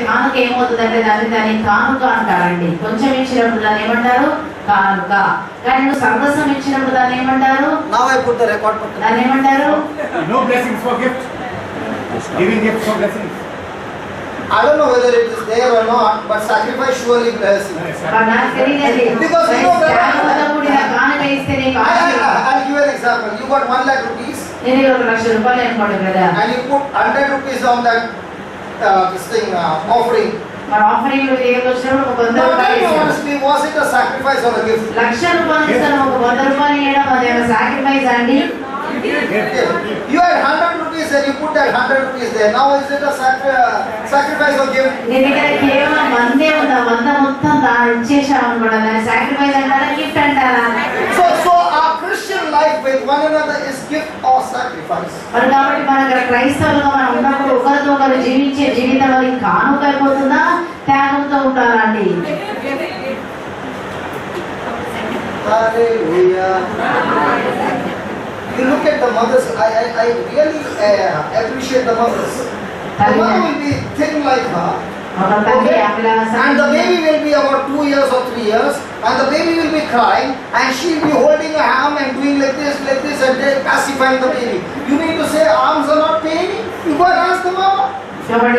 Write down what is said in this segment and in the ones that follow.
కానుక ఏమవుతుందంటే దాన్ని కానుక అంటారండి. కొంచెం ఇచ్చినప్పుడు దాన్ని ఏమంటారు? కానుక. కానీ నువ్వు సర్వస్వం ఇచ్చినప్పుడు దాన్ని ఏమంటారు? దాన్ని ఏమంటారు? No blessings for gift. Giving gifts for blessings. I don't know whether it is there or not, but sacrifice surely blessing. నాకు తెలియదండి. Because you know త్యాగంతో కూడిన కానుక ఇస్తే నీకు I'll give you an example. You got 1 lakh rupees. నేను 1 లక్ష రూపాయలు అనుకోండి కదా. And you put 100 rupees on that this thing offering. మన ఆఫరింగ్ లో ఏదో వచ్చినప్పుడు ఒక 100 రూపాయలు honestly, was it a sacrifice or a gift? 1,00,000 రూపాయలు ఇస్తాను, ఒక 100 రూపాయలు ఇవ్వడం అదేమైనా సాక్రిఫైస్ అండి? You had 100 rupees and you put that 100 rupees there. Now is it a sacrifice or gift? నీ దగ్గర కేవలం 100 ఉందా, 100 మొత్తం ఇచ్చేసాం అనుకోండి, దాన్ని సాక్రిఫైస్ అంటారా, గిఫ్ట్ అంటారా? So our Christian life with one another is gift or sacrifice. మరి కాబట్టి మన ఇక్కడ క్రైస్తవులుగా మనం ఉన్నప్పుడు ఒకరితో ఒకరు జీవించే జీవితం అది కానుక అయిపోతుందా, త్యాగంతో ఉంటారా అండి? Hallelujah. You look at the mothers. I really appreciate the mothers. The mother will be thin like her. Okay. And the baby will be about 2 years or 3 years, and the baby will be crying, and she will be holding her arm and doing like this, and then pacifying the baby. You need to say arms are not paining. You go and ask the mama.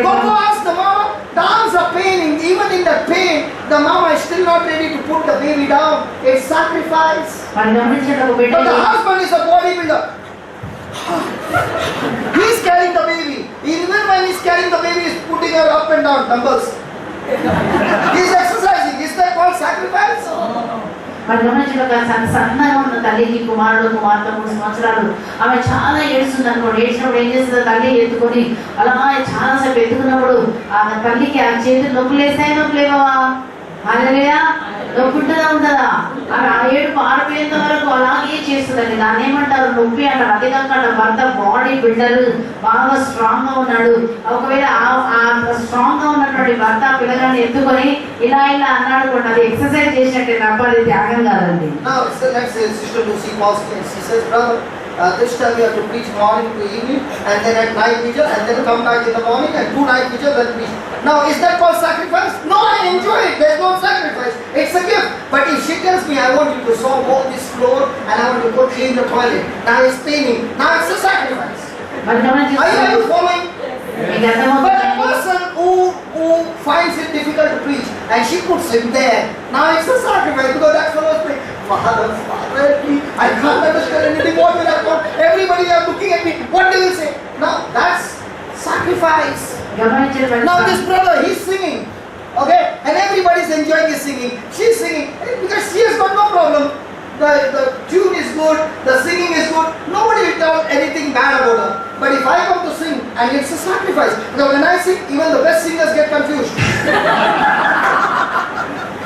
Go ask the mama. The arms are paining. Even in the pain, the mama is still not ready to put the baby down. It's sacrifice. But the husband is a bodybuilder. He's carrying the baby. Even when he's carrying the baby, he's putting her up and down dumbbells. He's exercising. Is that called sacrifice? మరి గమనించగా సన్నగా ఉన్న తల్లికి కుమారుడు కుమార్తె 3 సంవత్సరాలు ఆమె చాలా ఏడుస్తుంది అనుకోండి. ఏడ్చినప్పుడు ఏం చేస్తుంది, తల్లి ఎత్తుకొని అలా చాలాసేపు ఎత్తుకున్నప్పుడు ఆమె తల్లికి ఆ చేతులు నొప్పులు వేస్తాయి, నొప్పులు లేవా? హల్లెలూయా. నొప్పి ఉంటుందా, ఉంటుందా? ఆమె ఆ ఏడుపు ఆరిపోయేంత వరకు అలాగే చేస్తుందండి. దాన్ని ఏమంటారు? నొప్పి అంటారు. అదే కాకుండా భర్త బాడీ బిల్డర్, బాగా స్ట్రాంగ్ గా ఉన్నాడు. ఒకవేళ స్ట్రాంగ్ గా ఉన్నటువంటి భర్త పిల్లగాన్ని ఎత్తుకొని ఇలా ఇలా అన్నాడు కూడా అది ఎక్సర్సైజ్ చేసినట్టే తప్ప అది త్యాగం కాదండి. Now, let's say Sister Lucy calls me and she says, brother, this time you have to preach morning to evening, and then at night vigil, and then come back in the morning and 2 night vigil, then preach. Now, is that called sacrifice? No, I enjoy it. There's no sacrifice. It's a gift. But if she tells me, I want you to walk this floor and I want to go clean the toilet, now it's paining. Now it's a sacrifice. Are you following? But a person who finds it difficult to preach and she puts him there, now it's a sacrifice, because that fellow is praying, Father, I can't understand anything. What will happen? Everybody is looking at me. What do you say? Now that's sacrifice. Now this brother, he's singing, okay, and everybody is enjoying his singing. She's singing because she has got no problem. The tune is good, the singing is good. Nobody will tell anything bad about her. But if I come to sing, and it's a sacrifice, because when I sing, even the best singers get confused.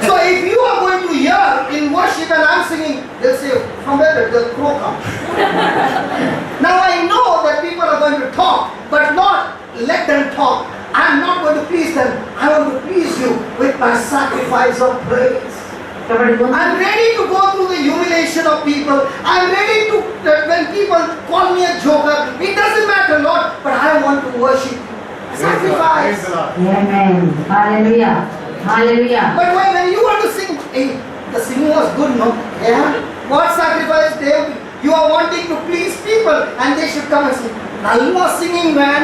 So if you are going to hear in worship and I'm singing, they'll say, from where did the crow come? Now I know that people are going to talk, but not let them talk. I'm not going to please them. I want to please you with my sacrifice of praise. I'm ready to go through the humiliation of people. I'm ready to, when people call me a joker, it doesn't matter, Lord, but I want to worship you. Sacrifice. Amen. Hallelujah. Hallelujah. But when you want to sing, hey, the singing was good, no? Yeah? What sacrifice they? You are wanting to please people and they should come and sing. Nalla singing, man.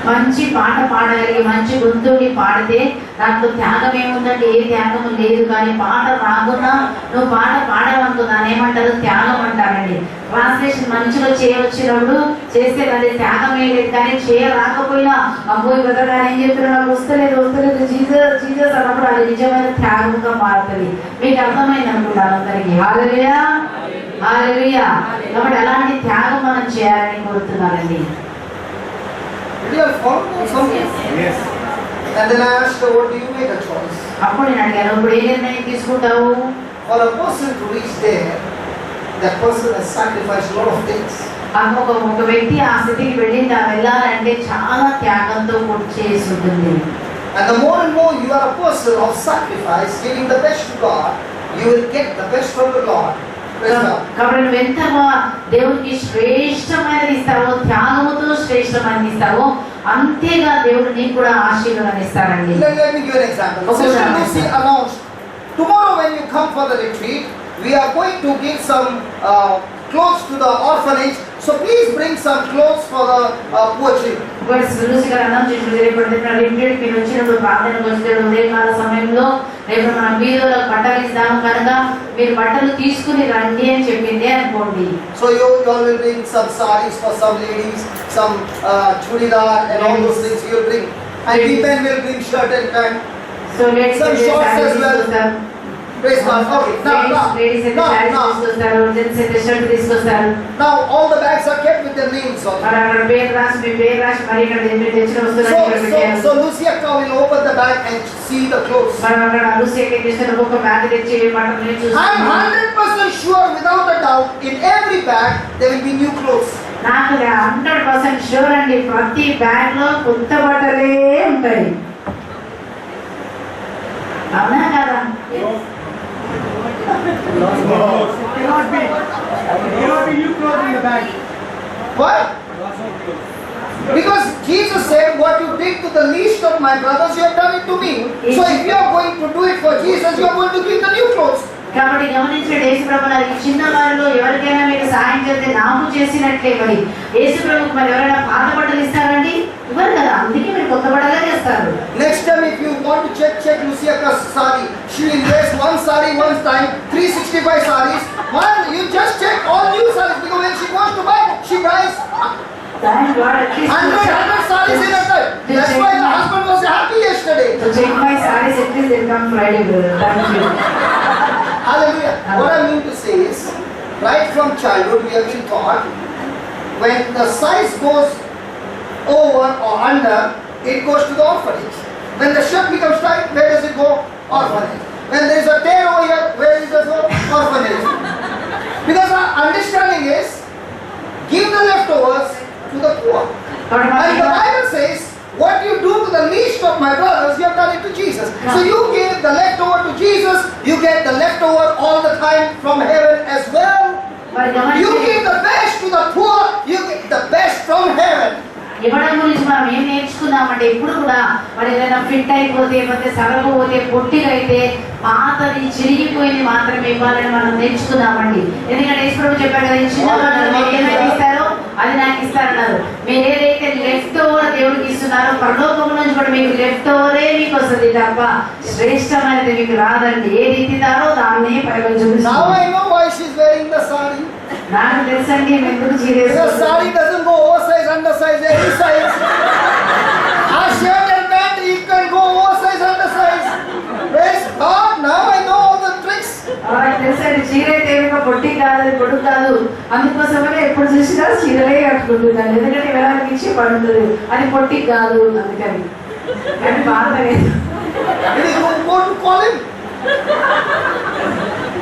మంచి పాట పాడగలిగి మంచి గొంతుని పాడితే దాంట్లో త్యాగం ఏముందంటే ఏ త్యాగం లేదు. కానీ పాట రాకున్నా నువ్వు పాట పాడాలనుకో దాన్ని ఏమంటారు? త్యాగం అంటారండి. ట్రాన్స్లేషన్ మంచిగా చేయవచ్చినప్పుడు చేస్తే అది త్యాగమే లేదు. కానీ చేయ రాకపోయినా అబ్బోయి బ్రదర్ గారు ఏం చెప్తున్నారు, నాకు వస్తలేదు జీసస్ జీసస్ అన్నప్పుడు అది నిజమైన త్యాగంగా మారుతుంది. మీకు అర్థమైంది అనుకుంటాను అందరికీ. హల్లెలూయా హల్లెలూయా. కాబట్టి అలాంటి త్యాగం మనం చేయాలని కోరుతున్నారండి. You are following something? Yes. And then I asked her, what do you make a choice? అప్పుడు నేను అడిగాను, ఇప్పుడు ఏ నిర్ణయం తీసుకుంటావు? For a person to reach there, that person has sacrificed a lot of things. ఒక వ్యక్తి ఆ స్థితికి వెళ్ళాలంటే చాలా త్యాగంతో చేసి ఉంటుంది. And the more and more you are a person of sacrifice, giving the best to God, you will get the best from the Lord. కాబట్టి నువ్వు ఎంతగా దేవునికి శ్రేష్టమైనది ఇస్తావో, త్యాగముతో శ్రేష్టమైనది ఇస్తావో, అంతేగా దేవుడు నీకు కూడా ఆశీర్వాదాన్ని ఇస్తారండి. Let me give an example. Okay, Sister sir. Lucy announced, tomorrow when you come for the retreat, we are going to give some clothes to the orphanage. So please bring some clothes for the poor children. Lucy గారు announce చేసి రేపు limited మీరు వచ్చినప్పుడు ప్రార్థనకు వస్తే ఉదయకాల సమయంలో రేపు మనం బీదోలకు బట్టలు ఇస్తాము కనుక మీరు బట్టలు తీసుకుని రండి అని చెప్పింది అనుకోండి. So you all will bring some sarees for some ladies, some chudidar and all those things you will bring. And we men will bring shirt and pant. So ladies Some shorts as well. Praise God. Okay. Ladies అయితే శారీస్ తీసుకొస్తారు, gents అయితే shirt తీసుకొస్తారు. Now all the bags are kept with their names on మరి it. అక్కడ పేరు రాసి మీ పేరు రాసి మరి ఇక్కడ మీరు తెచ్చిన వస్తువులు ఇక్కడ పెట్టారు. So Lucy Akka will open the bag and see the clothes. మరి అక్కడ లూసీ ఏం చేస్తారు, ఒక బ్యాగ్ తెచ్చి బట్టలు I am చూస్తారు. 100% sure, without a doubt, in every bag there will be new clothes. నాకు 100% షూర్ అండి, ప్రతి బ్యాగ్ లో కొత్త బట్టలే ఉంటాయి. అవునా కదా? Cannot be new clothes in the bag. Why? Because Jesus said, what you did to the least of my brothers, you have done it to me. So if you are going to do it for Jesus, you are going to give the new clothes. కాబట్టి గమనించిన యేసుప్రభు గారికి చిన్న వారిలో ఎవరికైనా మీరు సహాయం చేస్తే నాకు చేసినట్లే. మరి యేసుప్రభుకు మరి ఎవరైనా పాత బట్టలు ఇస్తారండి? ఇవ్వరు కదా, అందుకే మీరు కొత్త బట్టలే చేస్తారు. Next time if you want to check Lucy Akka's saree, she will wear one saree one time, 365 sarees. One, you just check all new sarees, because when she goes to buy, she buys Thank God, at least 100 sarees in a time. That's why the husband was happy yesterday. to check my sarees, at least they come Friday, brother. Thank you. Hallelujah. What I mean to say is, right from childhood we have been taught, when the size goes over or under, it goes to the orphanage. When the shirt becomes tight, where does it go? Orphanage. When there is a tear over here, where does it go? Orphanage. Because our understanding is, give the leftovers to the poor. And the Bible says, what you do to the least of my brothers, you have done it to Jesus. So you give the leftover to Jesus, you get the leftover all the time from heaven as well. మరి You గమనించండి, give the best to the poor, you get the best from heaven. ఇవ్వడం గురించి మనం ఏం నేర్చుకున్నామంటే, ఇప్పుడు కూడా మరి ఏదైనా ఫిట్ అయిపోతే, ಮತ್ತೆ సరగపోతే, పొట్టిగా అయితే పాతది చిరిగిపోయింది మాత్రమే ఇవ్వాలని మనం నేర్చుకున్నామండి. ఎందుకంటే యేసుప్రభు చెప్పారు కదా, ఈ చిన్న వాళ్ళు మీరు ఏదైతే ఇస్తారో అది నాకు ఇస్తారన్నారు. మీరు ఏదైతే లెఫ్ట్ ఓవర్ దేవుడికి ఇస్తున్నారో, పరలోకం నుంచి కూడా మీకు లెఫ్ట్ ఓవరే మీకు వస్తుంది తప్ప శ్రేష్టమైనది మీకు రాదండి. ఏది ఇస్తారో దాన్నే పైగా Now చూపిస్తారు. I know why she's wearing the sari. నాకు తెలుసండి ఎందుకు Because చీరేస్తారు. sari doesn't go oversize, undersize, every size. Our shirt and pant, it can go oversize, undersize. Praise God, now I know all the tricks. తెలుసండి, చీర అయితే ఏమో పొట్టి కాదు, అది పొడుగు కాదు. అందుకోసమనే ఎప్పుడు చూసినా చీరలే కట్టుకుంటుందండి. ఎందుకంటే వెళ్ళడానికి ఇచ్చి పడుతుంది, అది పొట్టి కాదు అందుకని. కానీ బాధ లేదు. It is go to call him.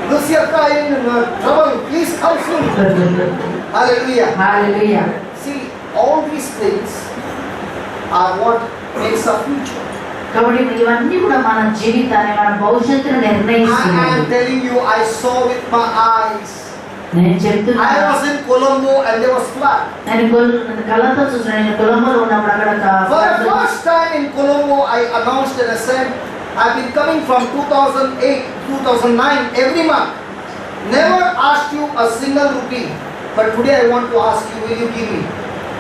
Lucy Akka in trouble, please come soon. Hallelujah. Hallelujah. See, all these things are what makes our future. కాబట్టి ఇవన్నీ కూడా మన జీవితాన్ని, మన భవిష్యత్తును I నిర్ణయిస్తుంది. am telling you, I saw with my eyes. నేను చెప్తున్నా, I was in Colombo and there was flood. నేను కళ్ళతో చూసిన, నేను కొలంబోలో ఉన్నప్పుడు అక్కడ For the first time in Colombo, I announced and I said, I've been coming from 2008, 2009 every month. Never asked you a single rupee. But today I want to ask you, will you give me?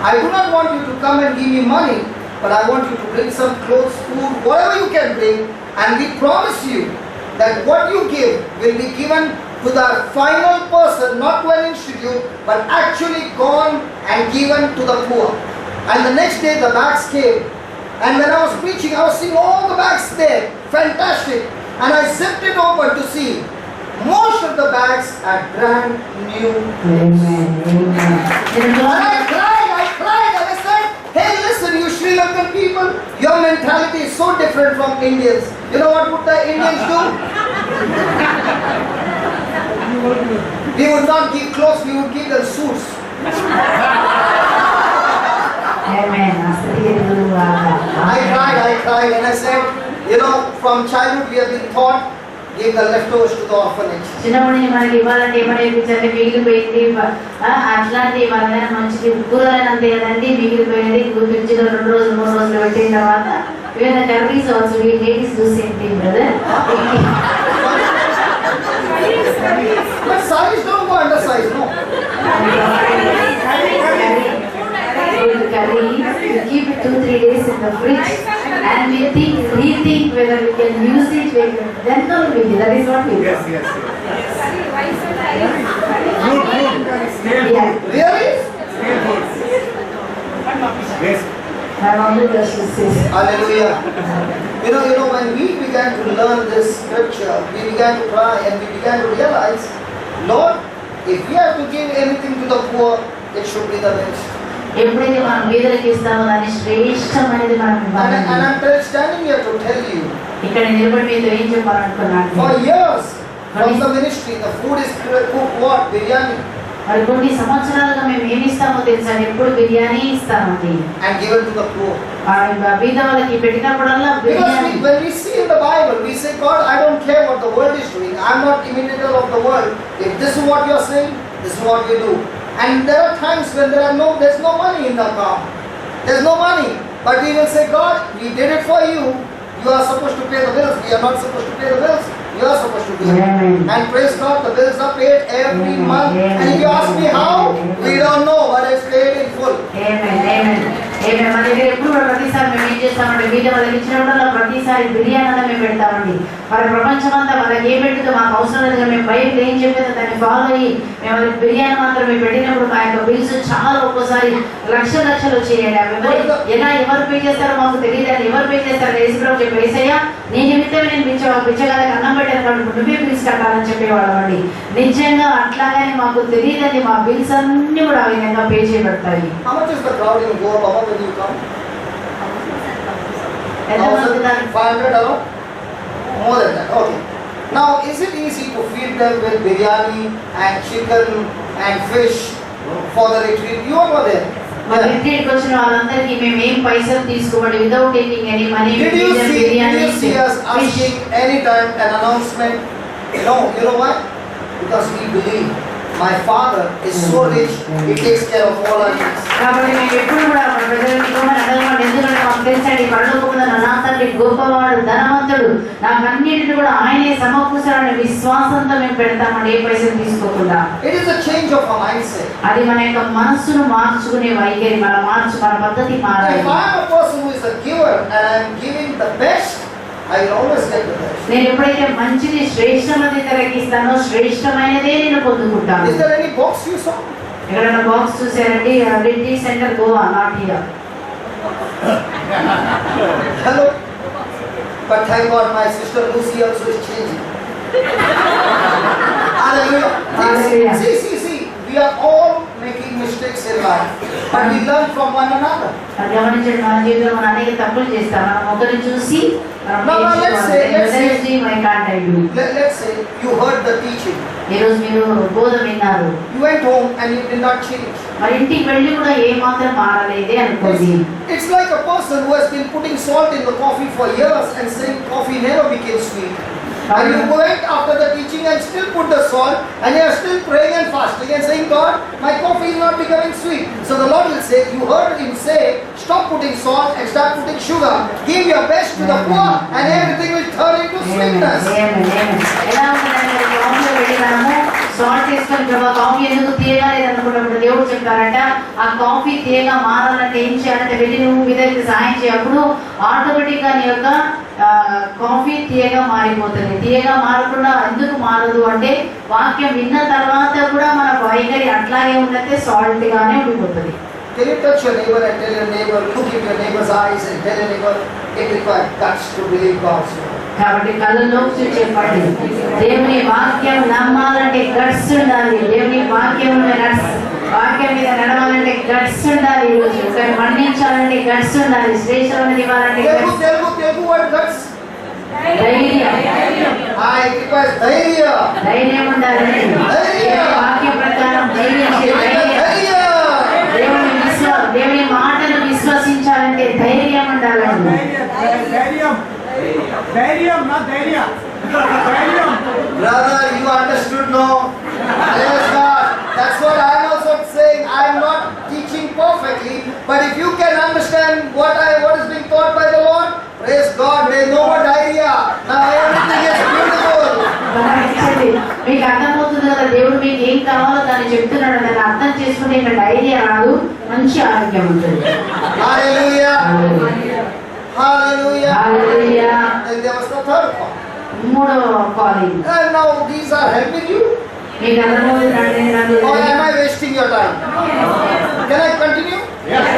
I do not want you to come and give me money, but I want you to bring some clothes, food, whatever you can bring. And we promise you that what you give will be given to the final person, not to an institute, but actually gone and given to the poor. And the next day the bags came. And when I was preaching, I was seeing all the bags there. Fantastic. And I zipped it open to see. Most of the bags are brand new. And I cried and I said, hey listen you Sri Lankan people, your mentality is so different from Indians. You know what would the Indians do? We would not give clothes, we would give them suits. I cried and I said, you know, from childhood we have been taught give the leftovers to the orphanage. చిన్నప్పటి నుంచి మనకి ఇవ్వాలంటే ఏమైనా ఇప్పించండి మిగిలిపోయింది అట్లాంటి వాళ్ళైనా మంచిది కూరగాయలు అంతే కదండి మిగిలిపోయింది ఫ్రిడ్జ్ లో 2 రోజులు 3 రోజులు పెట్టిన తర్వాత even the curries also we ladies do same thing brother. But size don't go under size, no. Curry, we keep it 2-3 days in the fridge and we rethink whether we can use it, then only we do. That is what we do. Yes. Good. Yeah. Really? Yes. My mom does this. Hallelujah. You know, when we began to learn this scripture, we began to cry and we began to realize, Lord, if we have to give anything to the poor, it should be the best. ఎప్పుడైతే మనం బీదలకు ఇస్తామో దాని శ్రేష్టమైనది మనం ఇవ్వాలి. And I'm standing here to tell you, ఇక్కడ నిలబడి మీతో ఏం చెప్పాలనుకున్నాను. for years from the ministry, the food is cooked what? Biryani. మరి కొన్ని సంవత్సరాలుగా మేము ఏమి ఇస్తామో తెలుసా, ఎప్పుడు బిర్యానీ ఇస్తామండి. And given to the poor. బీద వాళ్ళకి పెట్టినప్పుడల్లా biryani. Because when we see in the Bible, we say, God, I don't care what the world is doing. I'm not imitator of the world. If this is what you're saying, this is what we do. And there are times when there's no money in the account. There's no money. But we will say, God, we did it for you. You are supposed to pay the bills. We are not supposed to pay the bills. You are supposed to do it. Amen. And praise God, the bills are paid every month. Amen. And if you ask me how, we don't know, but it's paid in full. మన దగ్గర ఎప్పుడు కూడా ప్రతిసారి మేము ఏం చేస్తామంటే బీద వాళ్ళకి ఇచ్చినప్పుడల్లా ప్రతిసారి బిర్యానీ అన్న మేము పెడతామండి. మరి ప్రపంచం అంతా వాళ్ళకి ఏం పెడుతుందో మాకు అవసరం లేదుగా, మేము బయట ఏం చెప్పేదో దాన్ని ఫాలో అయ్యి మేము వాళ్ళకి బిర్యానీ మాత్రమే పెట్టినప్పుడు మా యొక్క బిల్స్ చాలా ఒక్కోసారి లక్షలు వచ్చేయండి. ఎవరు పే చేస్తారో మాకు తెలియదు. ఎవరు పే చేస్తారో యేసుప్రభు చెప్పి, యేసయ్యా నీ నిమిత్తమే నేను పిచ్చగాళ్ళకి అన్నం పెట్టాను కాబట్టి నువ్వే బిల్స్ కట్టాలని చెప్పేవాళ్ళం అండి. నిజంగా అట్లాగానే మాకు తెలియదండి, మా బిల్స్ అన్ని కూడా ఆ విధంగా పే చేయబడతాయి. How much is the crowd in Goa, Baba, when you come? 1,500 or more than that. Okay. Now, is it easy to feed them with biryani and chicken and fish for the retreat? You are over there. మరి రిట్రీట్కి వచ్చిన వాళ్ళందరికీ మేము ఏం పైసలు తీసుకోవాలి, without taking any money. Did you see us asking any time an announcement? No. You know why? Because we believe my Father is so rich, He takes care of all our needs. కాబట్టి మేము ఎప్పుడు కూడా మన ప్రజలకు అడగమండి, ఎందుకంటే మాకు తెలుసండి పరలోకమున నా తండ్రి గొప్పవాడు, ధనవంతుడు, నాకు అన్నిటిని కూడా ఆయనే సమకూర్చాలనే విశ్వాసంతో మేము పెడతామండి, ఏ పైసలు తీసుకోకుండా. It is a change of our mindset. అది మన యొక్క మనస్సును మార్చుకునే వైఖరి, మన పద్ధతి మారాలి. If I am a person who is a giver and I am giving the best, I will always get the best. నేను ఎప్పుడైతే మంచిది శ్రేష్టమైనది తరగిస్తానో శ్రేష్టమైనదే నేను పొందుకుంటాను. Is there any box you saw? ఎక్కడైనా బాక్స్ చూసారండి? Reddy centre Goa, not here. Hello. But thank God my sister Lucy also is changing. Hallelujah. See. We are all making mistakes in life. But we learn from one another. గమనించండి, మన జీవితంలో మనం అనేక తప్పులు చేస్తాం. మనం ఒకరిని చూసి let's say you heard the teaching. ఈ రోజు మీరు బోధ విన్నారు. You went home and you did not change. మరి ఇంటికి వెళ్ళి కూడా ఏ మాత్రం మారలేదే అనుకోండి. It's like a person who has been putting salt in the coffee for years and saying coffee never became sweet. And you went after the teaching and still put the salt and you are still praying and fasting and saying, God, my coffee is not becoming sweet. So the Lord will say, you heard Him say, stop putting salt and start putting sugar. Give your best to the poor and everything will turn into sweetness. ఎలా ఉంటుందంటే కాఫీలో వెళ్ళి మనము salt వేసుకొని ప్రభా coffee ఎందుకు తీయగా లేదనుకున్నప్పుడు దేవుడు చెప్తారంట, ఆ కాఫీ తీయగా మారాలంటే ఏం చేయాలంటే వెళ్ళి నువ్వు విధంగా సహాయం చేయప్పుడు ఆటోమేటిక్గా నీ యొక్క కాఫీ తీయగా మారిపోతుంది. తీయగా మారకుండా ఎందుకు మారదు అంటే వాక్యం విన్న తర్వాత కూడా మన వైఖరి అట్లాగే ఉన్నట్టే సాల్ట్ గానే ఉండిపోతుంది. Can you touch your neighbor and tell your neighbor, look in your neighbor's eyes and tell your neighbor, it requires guts to believe God's word. కాబట్టి కళ్ళలోకి చూసి చెప్పండి, దేవుని వాక్యం నమ్మాలంటే గట్స్ ఉండాలి. దేవుని వాక్యం మీద నడవాలంటే గట్స్ ఉండాలి. ఈరోజు ఒకరిని మన్నించాలంటే గట్స్ ఉండాలి. శ్రేష్టమైనది ఇవ్వాలంటే తెలుగు word guts. ధైర్యం. ధైర్యం ఉండాలి. వాక్య ప్రకారం దేవుని మాటలు విశ్వసించాలంటే ధైర్యం ఉండాలండి. ధైర్యం, not ధైర్యం. Brother, you understood, no? Praise God. That's what I am also saying. I am not teaching perfectly, but if you can understand what is being taught by the Lord, praise God. There is no more diarrhea. Now everything is beautiful. గమనించండి, మీకు అర్థమవుతుంది కదా, దేవుడు మీకు ఏం కావాలో దాన్ని చెప్తున్నాడు. దాన్ని అర్థం చేసుకుని ఇక్కడ డైరియా రాదు, మంచి ఆరోగ్యం ఉంటుంది. Hallelujah. Hallelujah. Hallelujah. And there was the third one. మూడవ calling. And now these are helping you. మీకు అర్థమవుతుంది. Or am I wasting your time? Can I continue? Yes.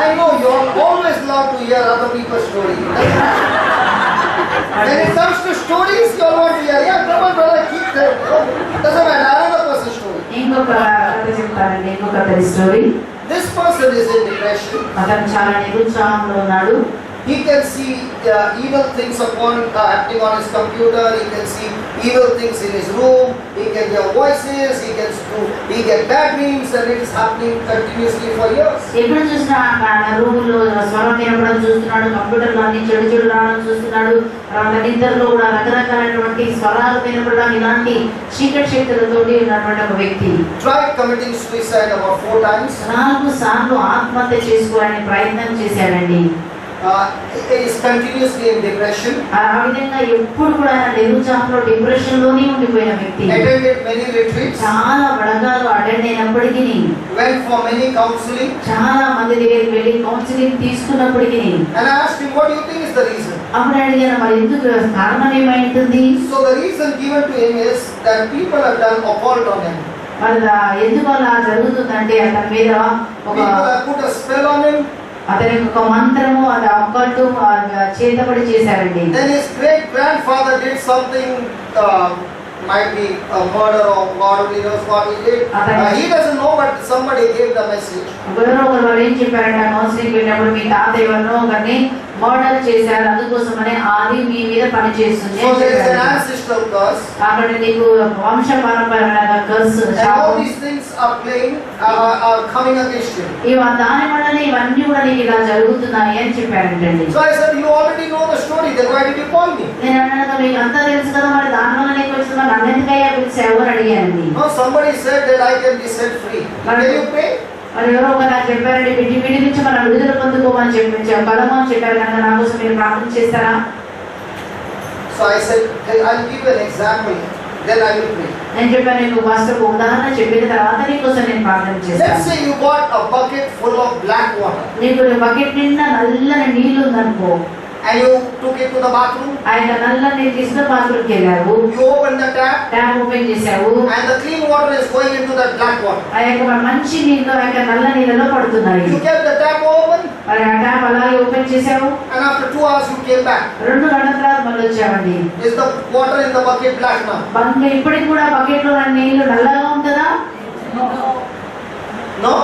I know you all always love to hear other people's stories. When it comes to stories, you all want to hear. Yeah, come on, brother, keep them. Doesn't matter. Another person's story. ఇంకొక కథ చెప్తానండి. ఇంకొక కథ story. This person is in depression. అతను చాలా నిరుత్సాహంలో ఉన్నాడు. He can see evil things happening on his computer. He can see evil things in his room. He can hear voices. He get bad dreams, and it is happening continuously for years. ఎప్పుడు చూసినా రూములో స్వరం వినపడం చూస్తున్నాడు, కంప్యూటర్లో అన్ని చెడు చెడు రావడం చూస్తున్నాడు. తర్వాత నిద్రలో కూడా రకరకాలైనటువంటి స్వరాలు వినపడడం, ఇలాంటి చీకటి శక్తులతోటి ఉన్నటువంటి ఒక వ్యక్తి Tried committing suicide about 4 times. 4 సార్లు ఆత్మహత్య చేసుకోవాలని ప్రయత్నం చేశాడండి. He is continuously in depression. ఆ విధంగా ఎప్పుడు కూడా ఆయన నిరుత్సాహంలో, డిప్రెషన్ లోనే ఉండిపోయిన వ్యక్తి. Attended many retreats. చాలా బడగాలు అటెండ్ అయినప్పటికీ, Went for many counseling. చాలా మంది దగ్గరికి వెళ్ళి counselling తీసుకున్నప్పటికీ, And I asked him, what do you think is the reason? అప్పుడు అడిగాను, మరి ఎందుకు, కారణం ఏమైంటుంది? So the reason given to him is that people have done occult on him. మరి ఎందుకు అలా జరుగుతుందంటే, అతని మీద ఒక People have put a spell on him. అతనికి ఒక మంత్రము, అది ఒక్కటు చేతబడి చేశారండి. Then his great grandfather did something, might be a murder or God only knows what he did. He doesn't know, but somebody gave the message. ఎవరో ఒకరు ఏం చెప్పారంటే, కౌన్సిలింగ్ వెళ్ళినప్పుడు మీ తాత ఎవరినో ఒకరిని మర్డర్ చేశారు, అందుకోసమనే అది మీ మీద పని చేస్తుంది. So there is an ancestral curse. అక్కడ నీకు వంశ పారంపర్యంగా curse, all these things are playing, are coming against you. దాని వల్లనే ఇవన్నీ కూడా నీకు ఇలా జరుగుతున్నాయి అని చెప్పారంటండి. So I said, you already know the story, then why did you call me? నేను అన్నాను, మీకు అంతా తెలుసు కదా, మరి దాని వల్ల నీకు వచ్చింది, మరి నన్ను ఎందుకయ్యా పిలిచావు అని అడిగానండి. No, somebody said that I can be set free. Can you pray? మరి ఎవరో ఒక నాకు చెప్పారండి, వీటి నుంచి మనం విడుదల పొందుకోమని చెప్పారు, బలము అని చెప్పారు కనుక నా కోసం మీరు ప్రార్థన చేస్తారా? So I said, I'll give you an example, then I will pray. నేను చెప్పాను, నీకు ఫస్ట్ ఒక ఉదాహరణ చెప్పిన తర్వాత నీకోసం నేను ప్రార్థన Let's చేస్తాను. say you got a bucket full of black water నీకు బకెట్ నిండా నల్లని నీళ్లు ఉందనుకో, and you took it to the bathroom. ఆ యొక్క నల్ల నీళ్ళు తీసుకుని బాత్రూమ్కి వెళ్ళావు, You opened the tap tap open చేసావు, and the clean water is going into that black water. ఆ యొక్క మంచి నీళ్ళు ఆ యొక్క నల్ల నీళ్ళలో పడుతున్నాయి. You kept the tap open మరి ఆ ట్యాప్ అలాగే ఓపెన్ చేసావు, and after 2 hours you came back. 2 గంటల తర్వాత మళ్ళీ వచ్చావండి. Is the water in the bucket black now? ఇప్పటికి కూడా బకెట్ లో నీళ్లు నల్లగా ఉంటుందా? No?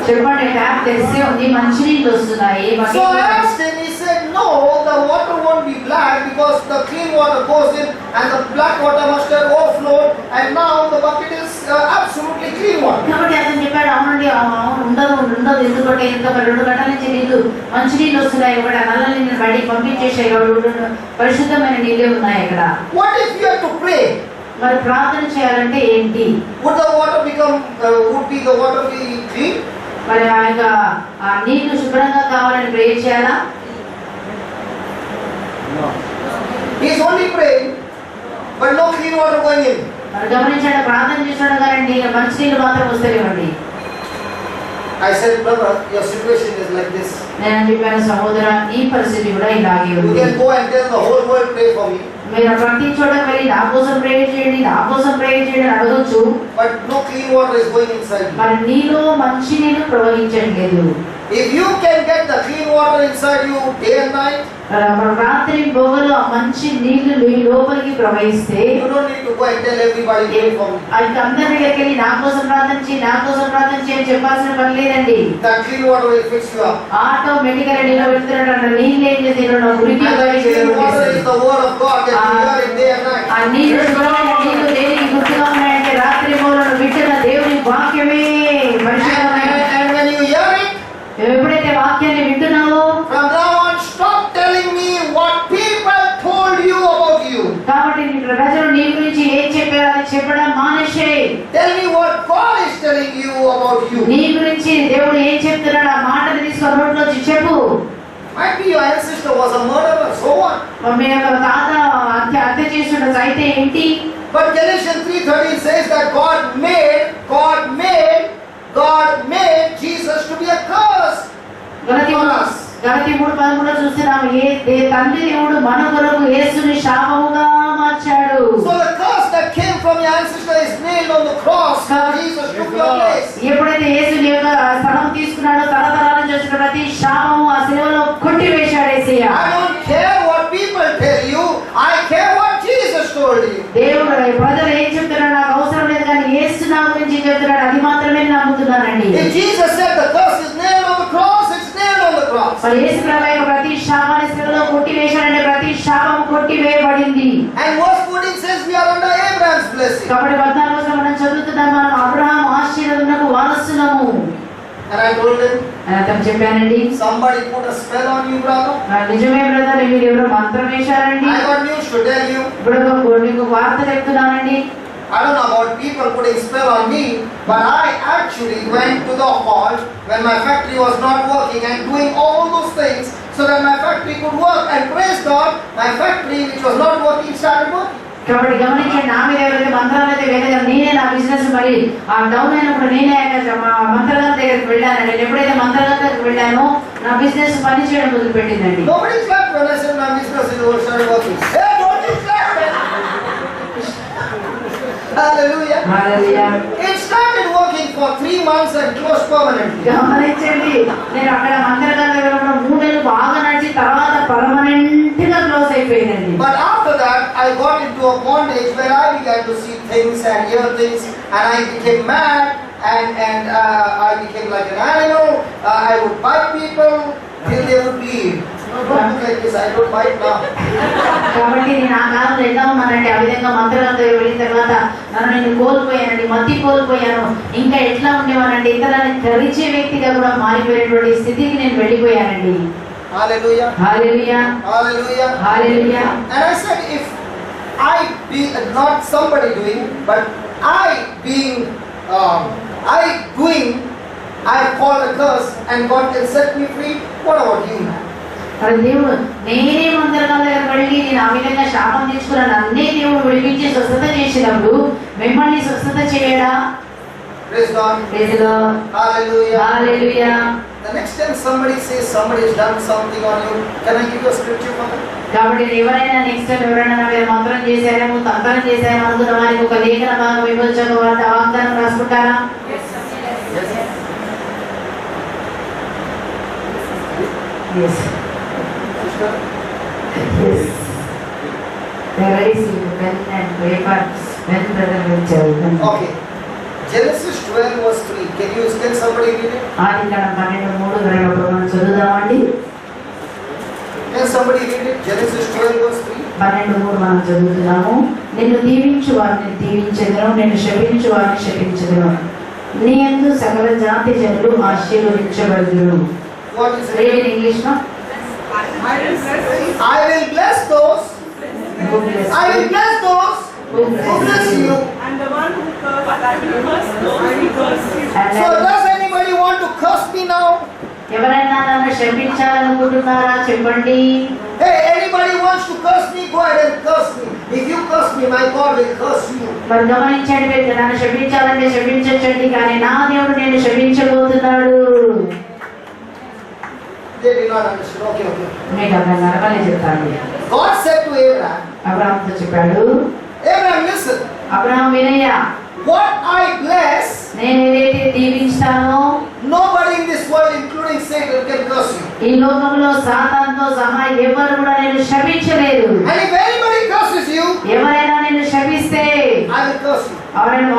చెప్పండి, ట్యాప్ తెరిచి ఉంది, మంచి నీళ్ళు వస్తున్నాయి. So I asked him, he said, no, the water won't be black because the clean water goes in and the black water must have overflowed and now the bucket is absolutely clean water. కాబట్టి అతను చెప్పాడు, అవునండి, అవును, ఉండదు ఎందుకంటే ఇంత 2 గంటల నుంచి నీళ్లు మంచి నీళ్ళు వస్తున్నాయి, ఇక్కడ నల్ల నీళ్ళు బయటికి పంపించేసాయి, పరిశుద్ధమైన నీళ్ళే ఉన్నాయి ఇక్కడ. What if you have to pray? మరి ప్రార్థన చేయాలంటే ఏంటి? Would the water become, would be the water be clean? మరి ఆ యొక్క ఆ నీళ్లు శుభ్రంగా కావాలని ప్రే చేయాలా? He is only praying, but no clean water going in. మరి గమనించండి, ప్రార్థన చేసాడు కానీ మంచి నీళ్ళు మాత్రం వస్తలేవండి. I said, brother, your situation is like this. నేను చెప్పాను, సహోదర, నీ పరిస్థితి కూడా ఇలాగే You ఉంది. can go and tell the whole world, pray for me. మీరు ప్రతి చోట వెళ్ళి నా కోసం ప్రే చేయండి, నా కోసం ప్రే చేయండి అని అడగొచ్చు, But no clean water is going inside you. మరి నీలో మంచి నీళ్ళు ప్రవహించట్లేదు. If you can get the clean water inside you day and night, రాత్రి పొగలు ఆ మంచి నీళ్లు మీ లోపలికి ప్రవహిస్తే, you don't need to go and tell everybody, pray for me. అది అందరి దగ్గరికి వెళ్ళి నా కోసం ప్రార్థించి నా కోసం ప్రార్థించి అని చెప్పాల్సిన పని లేదండి. That clean water will fix you up. ఆటోమేటిక్గా నీళ్ళు వెళ్తున్నట్టు నీళ్ళు ఏం చేసి ఉరికి And that clean water is the word of God that you hear it day and night. ఆ నీళ్ళు శుభ్రమైన నీళ్లు దేనికి గుర్తుగా ఉన్నాయంటే రాత్రి మూలను వింటున్న దేవుని వాక్యమే పరిశుద్ధమైన. And when you hear telling you about you? నీ గురించి దేవుడు ఏం చెప్తున్నాడు? ఆ మాటలు తీసుకొని నోట్లోంచి చెప్పు. Might be your ancestor was a murderer, so what? మీ యొక్క తాత హత్య చేస్తుండొచ్చు, అయితే ఏంటి? But Galatians 3:13 says that God made Jesus to be a curse for us. గలతీ 3:13 చూస్తున్నాము, తండ్రి దేవుడు మన కొరకు యేసుని శాపముగా మార్చాడు. So the curse that came from your ancestor is nailed on the cross. Jesus took your place. ఎప్పుడైతే యేసు నీ యొక్క స్థలం తీసుకున్నాడో, తరతరాల చేసిన ప్రతి శాపము ఆ శిలువలో కొట్టివేశాడు యేసయ్య. I don't care what people tell you, I care what Jesus told you. దేవుడు ప్రజలు ఏం చెప్తున్నాడు నాకు అవసరం లేదు, కానీ యేసు నా గురించి చెప్తున్నాడు, అది మాత్రమే నమ్ముతున్నానండి. If Jesus said the curse is nailed on the cross, it's nailed on the cross. మరి యేసు ప్రభువు ప్రతి శాపాన్ని శిలువలో కొట్టివేశాడంటే ప్రతి శాపము కొట్టివేయబడింది. And verse 14 says we are under Abraham's blessing. కాబట్టి 14 మనం చదువుతున్నాం, మనం Abraham ఆశీర్వాదమునకు వారసులము. And I told him, అతను చెప్పానండి, somebody put a spell on you, brother. నిజమే బ్రదర్, మీరు ఎవరో మంత్రం వేశారండి. I got news to tell you. ఇప్పుడు నీకు వార్త చెప్తున్నానండి. I don't know about people putting spell on me, but I actually went to the hall when my factory was not working and doing all those things so that my factory could work, and praise God, my factory which was not working started working. కాబట్టి గమనించండి, నా మీద ఎవరైతే మంత్రాలు అయితే వేయలేదు, నేనే నా బిజినెస్ మరి ఆ డౌన్ అయినప్పుడు నేనే మంత్రగారి దగ్గరికి వెళ్ళానండి. నేను ఎప్పుడైతే మంత్రగారి దగ్గరికి వెళ్ళానో నా బిజినెస్ పని చేయడం మొదలు పెట్టిందండి. Nobody clapped when I said my business is started working. Hey, don't you clap, man. Hallelujah. Hallelujah. It started working for 3 months and closed permanently. గమనించండి, నేను అక్కడ మంత్రగారి దగ్గర ఉన్న 3 నెలలు బాగా నడిచి తర్వాత పర్మనెంట్ గా క్లోజ్ అయిపోయిందండి. But after that, I got into a bondage where I began to see things and hear things, and I became mad, and I became like an animal. I would bite people till they would leave. Don't look like this, I don't bite now. కాబట్టి నేను ఆ కాలంలో ఎలా ఉన్నానంటే, ఆ విధంగా మంత్రాలతో వెళ్ళిన తర్వాత నేను కోల్పోయానండి, మతి కోల్పోయాను. ఇంకా ఎట్లా ఉండేవానంటే ఇతరులని ధరించే వ్యక్తిగా కూడా మారిపోయినటువంటి స్థితికి నేను వెళ్ళిపోయానండి. Hallelujah. Hallelujah. Hallelujah. Hallelujah. And I said, if I be not somebody doing, but I being, I have called a curse and God can set me free. What about you, man? మరి దేవుడు నేనే మంత్రగాల దగ్గర వెళ్ళి నేను ఆ విధంగా శాపం తీసుకున్నాను, అన్నే దేవుడు విడిపించి స్వస్థత చేసినప్పుడు మిమ్మల్ని స్వస్థత చేయడా? Praise God. Praise lord. Hallelujah. Hallelujah. The next time somebody says somebody has done something on you, can I give you a scripture for that? కాబట్టి ఎవరైనా నెక్స్ట్ టైం ఎవరైనా నా మీద మంత్రం చేశారేమో, తంత్రం చేశారేమో అనుకున్న వారికి ఒక లేఖన భాగం ఇవ్వచ్చాక వాగ్దానం రాసుకుంటారా? Yes. Yes. There is pen and paper. Pen brother will tell them. Okay. Genesis 12 verse 3. Can somebody read it? ఆదికాండం 12:3 మనం చదువుదామండి. Can somebody read it? Genesis 12 verse 3. 12:3 మనం చదువుతున్నాము. నిన్ను దీవించు వారిని దీవించెదను, నిన్ను శపించు వారిని శపించెదను. నీ యందు సకల జాతి జనులు ఆశీర్వదించబడుదురు. What is Read it? in English, no? I will bless those. Who bless I will bless those Who who bless you. And the one who curses, I will curse those who curse you. And So does anybody want to curse me now? ఎవరైనా నన్ను శపించాలనుకుంటున్నారా చెప్పండి. Hey, anybody wants to curse me? Go ahead and curse me. If you curse me, my God will curse you. మరి గమనించండి, మీరు నన్ను శపించాలంటే శపించండి, కానీ నా దేవుడు నేను శపించబోతున్నాడు. They did not understand. Okay. మీకు అర్థం నరకలే చెప్తాను. God said to Abraham, అబ్రహాముతో చెప్పాడు, Abraham, listen. Abraham వినయ్యా, What I bless, నేను ఏదైతే దీవించానో nobody in this world, including Satan, can curse you. ఈ లోకంలో సాతానుతో సహా ఎవరు కూడా నేను శపించలేదు. And if anybody curses you, ఎవరైనా నేను శపిస్తే I will curse you.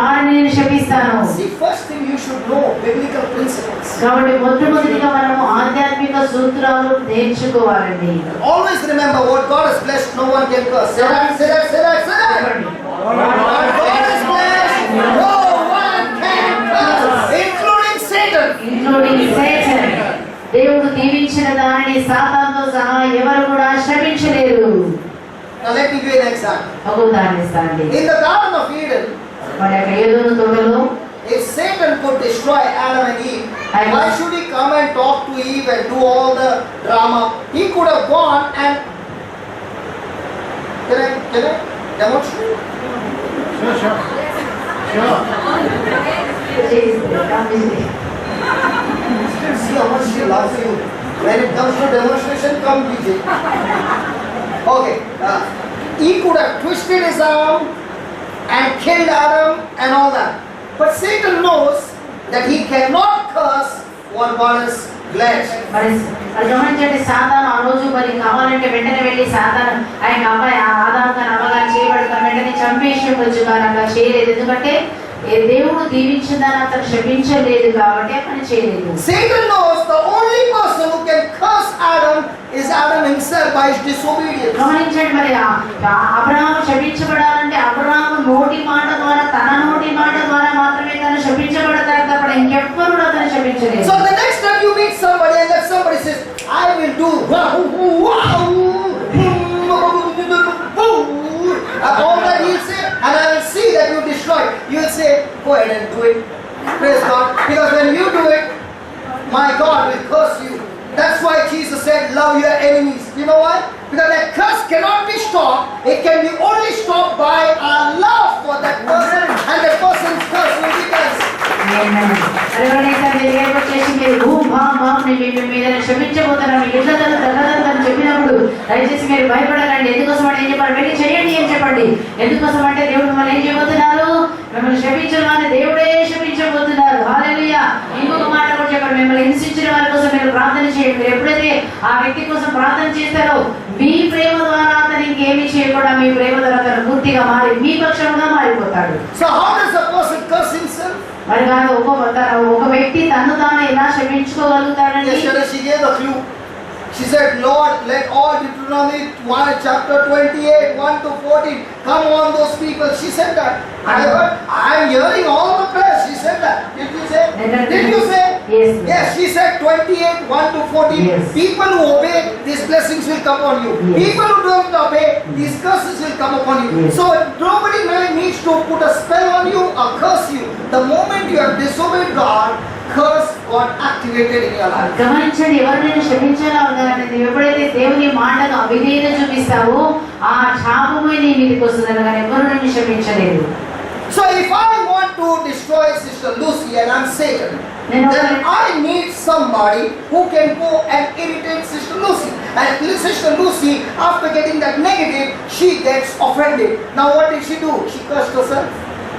వారిని నేను శపిస్తాను. See, first thing you should know biblical principles. కాబట్టి మొట్టమొదటిగా మనము ఆధ్యాత్మిక సూత్రాలు నేర్చుకోవాలండి. Always remember what God has blessed, no one can curse. Say that. What God has blessed, no one can curse, including Satan. Including Satan. దేవుడు దీవించిన దానిని సాతానుతో సహా ఎవరు కూడా శపించలేరు. Now let me give you an example. ఒక ఉదాహరణ ఇస్తానండి. In the Garden of Eden, మరి యొక్క ఏదోను తోటలో if Satan could destroy Adam and Eve, why should he come and talk to Eve and do all the drama? He could have gone and can I demonstrate? Sure. See how much she loves you. When it comes to demonstration, come DJ. Okay, he could have twisted his arm and killed Adam and all that. But Satan knows that he cannot curse what God has blessed. మరి గమనించండి, సాతాను ఆ రోజు మరి కావాలంటే వెంటనే వెళ్ళి సాతాను ఆయన అబ్బాయి ఆదాము గారు అమ్మగారు చేయబడతాను వెంటనే చంపేసి ఉండొచ్చు, కానీ అలా చేయలేదు. ఎందుకంటే దేవుడు దీవించిందని అతను క్షమించలేదు కాబట్టి ఆ పని చేయలేదు. Satan knows the only person who can curse Adam is Adam himself by his disobedience. గమనించండి, మరి అబ్రహాము శపించబడాలంటే అబ్రహాము నోటి మాట ద్వారా, తన నోటి మాట ద్వారా మాత్రమే తను శపించబడతాడు తప్ప ఇంకెవ్వరు కూడా తను శపించలేదు. So the next time you meet somebody and that somebody says, I will do all that he'll say, and I will see that you destroy it. You will say, go ahead and do it. Praise God. Because when you do it, my God will curse you. That's why Jesus said, love your enemies. You know why? Because that curse cannot be stopped. It can be only stopped by our love for that person, and that person's curse will be cancelled. చెప్పినప్పుడు దయచేసి మీరు భయపడాలండి. ఎందుకోసం అంటే ఏం చెప్పాలి, వెళ్ళి చేయండి ఏం చెప్పండి. ఎందుకోసం అంటే దేవుడు మిమ్మల్ని ఏం చేయబోతున్నారు, మిమ్మల్ని శపించిన వారిని దేవుడే శపించబోతున్నారు. హల్లెలూయా. ఇంకొక మాట కూడా చెప్పండి, మిమ్మల్ని హింసించిన వారి కోసం మీరు ప్రార్థన చేయండి. మీరు ఎప్పుడైతే ఆ వ్యక్తి కోసం ప్రార్థన చేస్తారో మీ ప్రేమ ద్వారా అతను ఇంకేమీ చేయకుండా మీ ప్రేమ ద్వారా అతను పూర్తిగా మారి మీ పక్షంగా మారిపోతాడు. So how does a person curse himself? మరి కాదు ఒక వ్యక్తి తను తాను ఎలా క్షమించుకోగలుగుతాడండి? Yesterday she gave a clue. She said, Lord, let all Deuteronomy 1, chapter 28, 1 to 14 come on those people. She said that. I am hearing all the prayers. She said that. Did you say? Did you say? Yes. Yes, she said 28, 1 to 14. Yes. People who obey, these blessings will come on you. Yes. People who don't obey, these curses will come upon you. Yes. So nobody really needs to put a spell on you or curse you. The moment you have disobeyed God, curse got activated in your life. గమనించండి, ఎవరినైనా క్షమించాలా ఉండాలంటే నువ్వు ఎప్పుడైతే దేవుని మాటకు అవిధేయత చూపిస్తావో ఆ శాపమే నీ మీదకి వస్తుంది, కానీ ఎవరు నిన్ను క్షమించలేదు. So if I want to destroy Sister Lucy and I'm Satan, then I need somebody who can go and irritate Sister Lucy. And Sister Lucy, after getting that negative, she gets offended. Now what did she do? She cursed herself.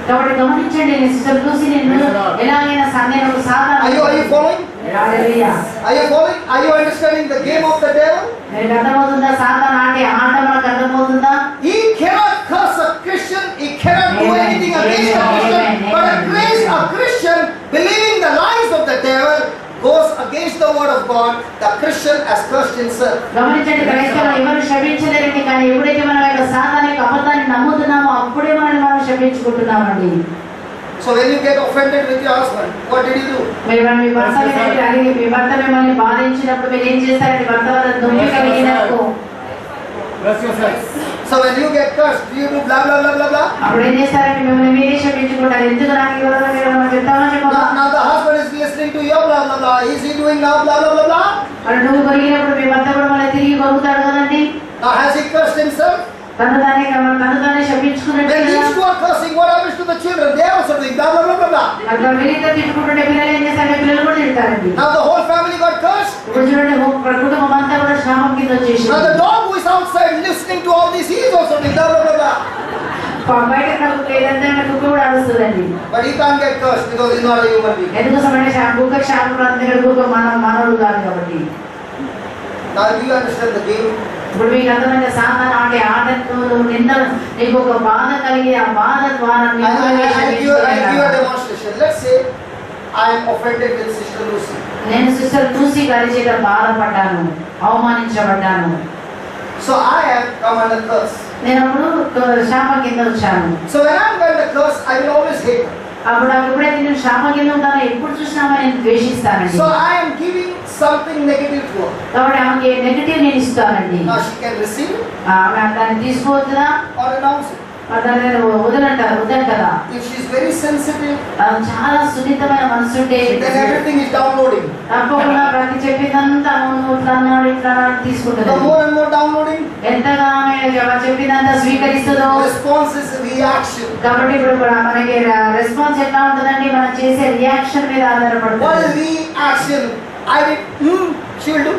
కాబట్టి గమనించండి, sister Lucy నిన్ను ఎలాగైనా నేను ఒక సాధారణ Are you following? Hallelujah. Are you following? Are you understanding the game of the devil? మీకు అర్థమవుతుందా? సాతాను ఆడే ఆట మనకు అర్థమవుతుందా? He cannot curse a Christian. He cannot do anything against a Christian. But a Christian believing the lies of the devil goes against the word of God. The Christian has cursed himself. గమనించండి, క్రైస్తవులు ఎవరు క్షమించలేరండి, కానీ ఎప్పుడైతే మనం యొక్క సాతాను యొక్క అబద్ధాన్ని నమ్ముతున్నామో అప్పుడే మనం క్షమించుకుంటున్నామండి. So when you get offended with your husband, what did you do? మీ భర్త మిమ్మల్ని బాధించినప్పుడు మీరు ఏం చేస్తారండి? భర్త వల్ల దుమ్ము కలిగినప్పుడు Bless yourself. So when you get cursed, do you do blah blah blah blah blah? అప్పుడు ఏం చేస్తారండి? మిమ్మల్ని మీరే క్షమించుకుంటారు. ఎందుకు నాకు ఇవ్వడం చెప్తామో చెప్పమా? Now the husband is listening to your blah blah blah. Is he doing now blah blah blah blah? మరి నువ్వు కొరిగినప్పుడు మీ భర్త కూడా మళ్ళీ తిరిగి కొరుకుతాడు కదండి. Now has he cursed himself? తను తానే శపించుకున్నట్టు. When these two are cursing, what happens to the children? They are also doing blah blah blah blah blah. అట్లా వీళ్ళిద్దరు తిట్టుకుంటుంటే పిల్లలు ఏం చేస్తారు? పిల్లలు కూడా తిడతారండి. Now the whole family got cursed. ఇప్పుడు చూడండి, కుటుంబం అంతా కూడా శాపం కింద వచ్చేసి. Now the dog who is outside listening to all this, he is also doing blah blah blah blah. బయట ఏదంటే కుక్క కూడా అరుస్తుందండి. But he can't get cursed because he's not a human being. ఎందుకోసం అంటే కుక్క శాపం అందుకని కుక్క మానవుడు కాదు కాబట్టి. Now do you understand the game? ఇప్పుడు మీకు అర్థమైంది, సాతాను ఆడే ఆటతో నిన్న నీకు ఒక బాధ కలిగి ఆ బాధ ద్వారా I give a demonstration. Let's say I am offended with Sister Lucy. నేను సిస్టర్ లూసీ గారి చేత బాధపడ్డాను, అవమానించబడ్డాను. So I have come under curse. నేను అప్పుడు శాపం కింద వచ్చాను. So when I am under curse, I will always hate her. అప్పుడు ఎప్పుడైతే నేను శాపం కింద ఉంటానో ఎప్పుడు చూసినా నేను ద్వేషిస్తానండి. So I am giving something negative to her. కాబట్టి ఆమెకి నెగటివ్ నేను ఇస్తానండి. Now she can receive it ఆమె దాన్ని తీసుకోవద్దా or renounce it. దాన్ని వదలంటారు కదా. If she is very sensitive, చాలా సున్నితమైన మనసు ఉంటే then everything is downloading. తప్పకుండా ప్రతి చెప్పిందంతా అవును ఇట్లా అన్నాడు ఇట్లా అన్నాడు తీసుకుంటుంది. The more and more downloading, ఎంతగా ఆమె చెప్పిందంతా స్వీకరిస్తుందో response is reaction. కాబట్టి ఇప్పుడు మనకి రెస్పాన్స్ ఎట్లా ఉంటుందండి, మనం చేసే రియాక్షన్ మీద What ఆధారపడుతుంది. is reaction? I did, she will do.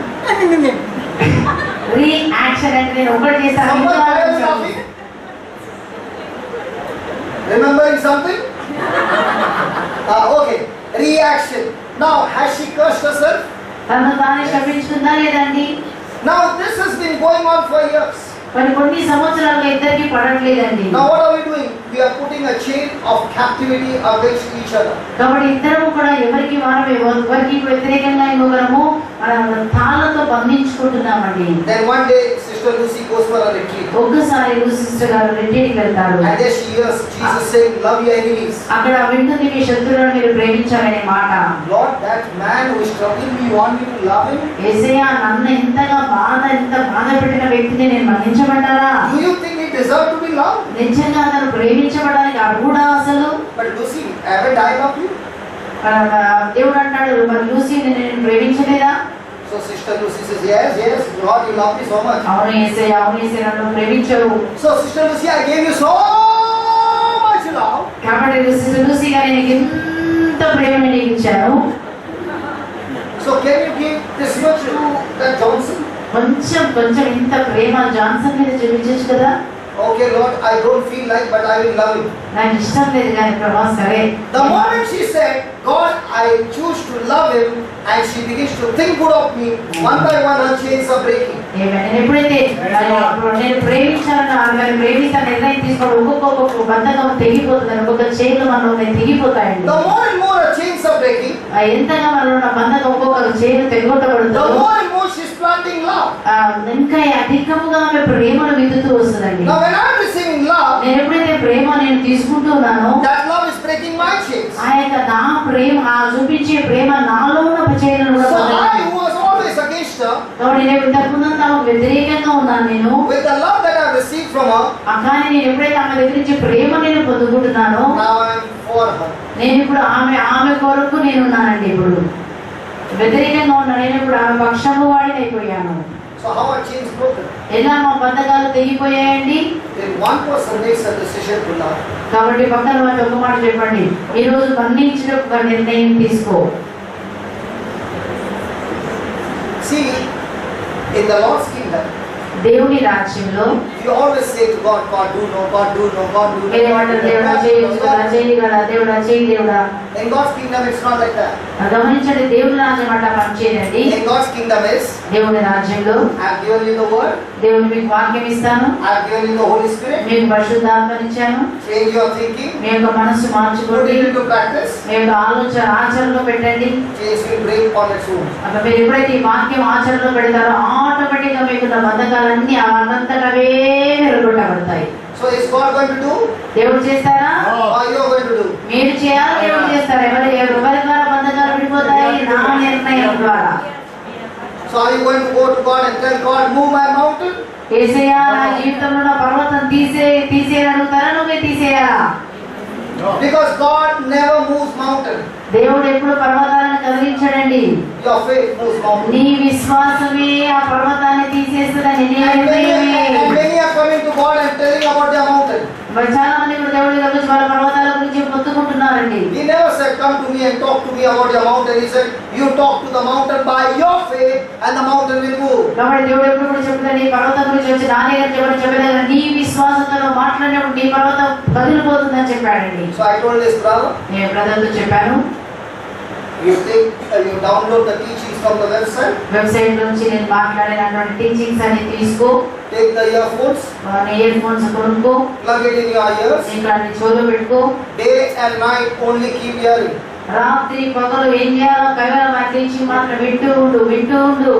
Reaction అంటే నేను ఒకటి చేస్తాను Someone was laughing. Remembering something? Okay. Reaction. Now, has she cursed herself? తను తానే క్షమించుకుందా లేదండి? Now, this has been going on for years. మరి కొన్ని సంవత్సరాలుగా ఇద్దరికి పడట్లేదండి. Now, what are we doing? We are putting a chain of captivity against each other. కాబట్టి ఇద్దరము కూడా ఎవరికి ఎవరికి వ్యతిరేకంగా ఇంకొకరము తాళతో బంధించుకుంటున్నామండి. Then one day, Sister Lucy goes for a retreat. ఒక్కసారి సిస్టర్ గారు రెడ్డికి వెళ్తారు. And there she hears Jesus saying, love your enemies. అక్కడ వింటుంది మీ శత్రువులను మీరు ప్రేమించాలనే మాట. Lord, that man who is troubling me, you want me to love him? యేసయ్యా నన్ను ఎంత బాధ పెట్టిన వ్యక్తిని నేను మన్నించబడ్డారా? Do you think he deserves to be loved? నిజంగా అతను ప్రేమించబడడానికి అర్హుడా అసలు? But Lucy, haven't I loved you? దేవుడు అంటాడు మరి లూసీని నేను ప్రేమించలేదా? So Sister Lucy says, yes, Lord, you love me so much. అవును యేసయ్యా నన్ను ప్రేమించావు. So Sister Lucy, I gave you so much love. కాబట్టి లూసీ గారు నీకు ఎంత ప్రేమని నీకు ఇచ్చాను. So can you give this much to that Johnson? కొంచెం ఇంత ప్రేమ జాన్సన్ మీద చూపించచ్చు కదా. Okay, Lord, I don't feel like, but I will love you. నాకు ఇష్టం లేదు కానీ ప్రభా సరే. The moment she said, God, I choose to love him, and she begins to think good of me, one by one her chains are breaking. నేను ఎప్పుడైతే నేను ప్రేమించాలని ప్రేమిస్తాను నిర్ణయం తీసుకోవడం ఒక్కొక్క బంధకం తెగిపోతుంది, ఒక్కొక్క చైన్లు మనలో తెగిపోతాయండి. The more and more her chains are breaking, ఎంతగా మనలో ఉన్న బంధకం ఒక్కొక్క chain the తెగొట్టబడుతుంది. more and more she's planting love. ఇంకా అధికముగా ఆమె ప్రేమను విదుతూ వస్తుందండి. Now when I'm receiving love, నేను ఎప్పుడైతే ప్రేమ నేను తీసుకుంటున్నానో that love is breaking my chains. ఆ యొక్క నా ప్రేమ చూపించే ప్రేమ నాలో ఉన్న చైన్లను కూడా So పడగొడుతుంది. I, who was always against her, కాబట్టి నేను ఇంతకుముందు ఆమెకు వ్యతిరేకంగా ఉన్నాను నేను. with the love that I received from her, కానీ నేను ఎప్పుడైతే ఆమె దగ్గర నుంచి ప్రేమ నేను పొందుకుంటున్నానో now I'm for her. నేను ఇప్పుడు ఆమె కొరకు నేను ఉన్నానండి. ఇప్పుడు వ్యతిరేకంగా ఉన్నా, నేను ఇప్పుడు ఆమె పక్షము వాడిని అయిపోయాను. So how are chains broken? ఎలా మా బంధకాలు తెగిపోయాయండి? Then one person makes a decision to love. కాబట్టి పక్కన వాళ్ళు ఒక మాట చెప్పండి, ఈ రోజు మన్నించిన ఒక నిర్ణయం తీసుకో. See, in the Lord's kingdom, దేవుని రాజ్యంలో you always say to God, God do no, God do no, God do no. ఏమంటారు? దేవుడా చేయొచ్చు కదా, చేయగలరా, దేవుడా చేయి దేవుడా. In God's kingdom, it's not like that. గమనించండి, దేవుని రాజ్యం అట్లా పనిచేయండి. In God's kingdom is, దేవుని రాజ్యంలో I've given you the word, దేవుని మీకు వాక్యం ఇస్తాను, I've given you the Holy Spirit, మీకు పరిశుద్ధాత్మను ఇచ్చాను, change your thinking, మీ యొక్క మనసు put మార్చుకోండి, it into practice, మీ యొక్క ఆలోచన ఆచరణలో పెట్టండి. change will break on its own. అక్కడ మీరు ఎప్పుడైతే ఈ వాక్యం ఆచరణలో పెడతారో ఆటోమేటిక్ గా మీకున్న బంధకాలన్నీ అవంతటవే వెలుగొట్టబడతాయి. So is God going to do, దేవుడు చేస్తారా? or you are going to do? మీరు చేయాలి, దేవుడు చేస్తారు. ఎవరి ద్వారా బంధకాలు విడిపోతాయి? నా నిర్ణయం ద్వారా. So are you going to go to God and tell God, move my mountain? యేసయ్యా నా జీవితంలో ఉన్న పర్వతం తీసేయని అడుగుతారా? నువ్వే తీసేయాలా? Because God never moves mountain. దేవుడు ఎప్పుడు పర్వతాలను కదిలించడండి. Your faith moves mountain. నీ విశ్వాసమే ఆ పర్వతాన్ని తీసేస్తుందని నీ And నిర్ణయమే. many are coming to God and telling about their mountain. మరి చాలా మంది ఇప్పుడు దేవుడి గురించి వాళ్ళ పర్వతాల గురించి మొత్తుకుంటున్నారండి. He never said, come to me and talk to me about your mountain. He said, you talk to the mountain by your faith and the mountain will move. కాబట్టి దేవుడు ఎప్పుడు కూడా చెప్తాడు, నీ పర్వతం గురించి వచ్చి నా దగ్గర చెప్పలేదు, నీ విశ్వాసంతో మాట్లాడినప్పుడు నీ పర్వతం కదిలిపోతుందని చెప్పాడండి. So I told this brother, నేను బ్రదర్తో చెప్పాను, you download the teachings from the website, website నుంచి నేను మాట్లాడినటువంటి టీచింగ్స్ అన్ని తీసుకో, take the earphones, ear phones కొనుక్కో, plug it in your ears, ఇంకా చెవులో పెట్టుకో, day and night only keep hearing. రాత్రి పగలు ఏం చేయాలో కేవలం ఆ టీచింగ్ మాత్రం వింటూ ఉండు.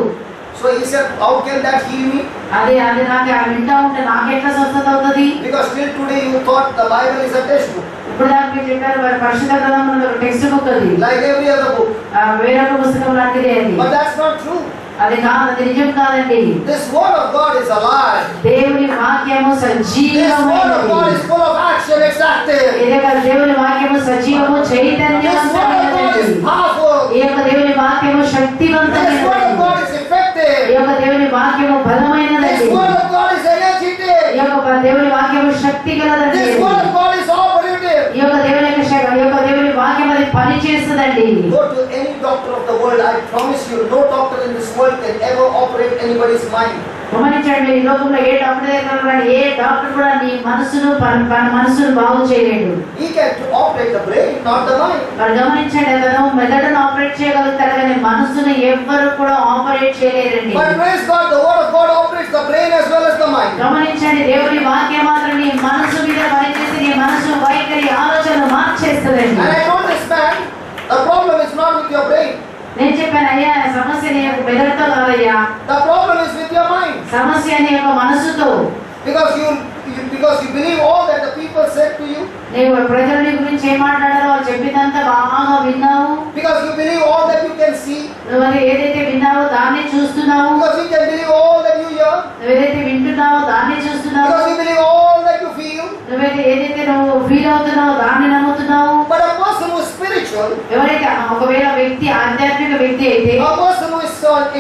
So he said, how can that heal me? అది నాకు వింటూ ఉంటే నాకెట్లా స్వస్థత అవుతుంది? Because till today you thought the Bible is a textbook, ఇప్పుడు దాకా మీరు చెప్పారు మరి పరిశుద్ధ గ్రంథం టెక్స్ట్ బుక్ అది, like every other book. వేరొక పుస్తకం లాంటిదే అది. But that's not true. అది కాదు, అది నిజం కాదండి. This word of God is alive. దేవుని వాక్యము This word of సజీవమైనది. God is full of action, it's active. ఇదే కాదు, దేవుని వాక్యము సజీవము This word of God చైతన్యవంతమైనది. is powerful. ఈ యొక్క దేవుని వాక్యము This word of శక్తివంతమైనది. God is effective. ఈ యొక్క దేవుని వాక్యము This బలమైనదండి. word of God is energetic. ఈ యొక్క దేవుని వాక్యము శక్తి గలదండి. This word of God is operative. ఈ యొక్క దేవుని వాక్యం అది పని చేస్తుందండి. Go to any doctor of the world, I promise you, no doctor in this world can ever operate anybody's mind. గమనించండి, ఈ లోకంలో ఏ డాక్టర్ దగ్గర ఉన్నాడు, ఏ డాక్టర్ కూడా నీ మనసును మనసును బాగు చేయలేడు. He can operate the brain, not the mind. మరి గమనించండి, అతను మెదడును ఆపరేట్ చేయగలుగుతాడు కానీ మనసును ఎవ్వరు కూడా operate చేయలేరండి. But praise God, the word of God operates the brain as well as the mind. గమనించండి, దేవుని వాక్యం మాత్రం నీ మనసు మీద పనిచేసి నీ మనసు వైఖరి ఆలోచనలు మార్చేస్తుందండి. And I told this man, the problem is not with your brain. నేను చెప్పాను, అయ్యా సమస్య నీ యొక్క మెదడుతో కాదయ్యా, The problem is with your mind. సమస్య నీ యొక్క మనసుతో. Because you believe all that the people said to you. నీవు ప్రజలు నీ గురించి ఏం మాట్లాడారో వాళ్ళు చెప్పిందంతా బాగా విన్నావు. Because you believe all that you can see. నువ్వు అది ఏదైతే విన్నావో దాన్ని చూస్తున్నావు. Because you can believe all that you hear. నువ్వు ఏదైతే వింటున్నావో దాన్ని చూస్తున్నావు. Because you believe all that you feel. ఏదైతే నువ్వు ఫీల్ అవుతున్నావో దాన్ని నమ్ముతున్నావు. But a person who is spiritual, ఎవరైతే ఒకవేళ వ్యక్తి ఆధ్యాత్మిక వ్యక్తి అయితే, a person who is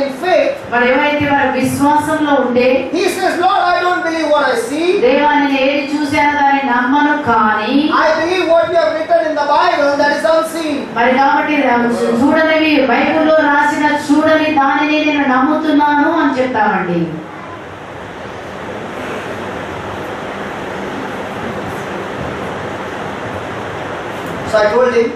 in faith, మరి ఎవరైతే మన విశ్వాసంలో ఉండే, he says, Lord, I don't believe what I see. దేవా నేను ఏది చూశానో దాన్ని నమ్మను, కానీ I believe what you have written in the Bible that is unseen. మరి కాబట్టి చూడనివి బైబిల్లో రాసిన చూడని దానిని నేను నమ్ముతున్నాను అని చెప్తామండి. So I told him,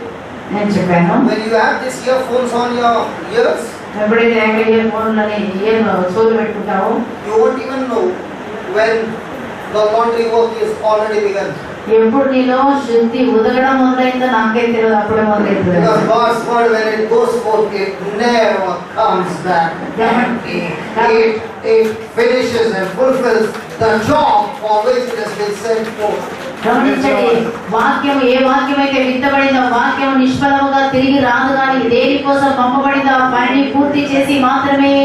నేను చెప్పాను, when you have these earphones on your ears, ఎప్పుడైతే ఇయర్ ఫోన్లని ఇయర్ చెవులు పెట్టుకుంటావో, you won't even know when the laundry work is already begun. ఎప్పుడు నీలో శుద్ధి ఉదగడం మొదలైందో నాకే తెలియదు, అప్పుడే మొదలైంది. Because God's word, when it goes forth, it never comes back. It finishes and fulfills the job for which it has been sent forth. గమనించండి, వాక్యం ఏ వాక్యం అయితే విత్తబడిందో వాక్యం నిష్ఫలముగా తిరిగి రాదు, కానీ దేని కోసం పంపబడిందో ఆ పనిని పూర్తి చేసి మాత్రమే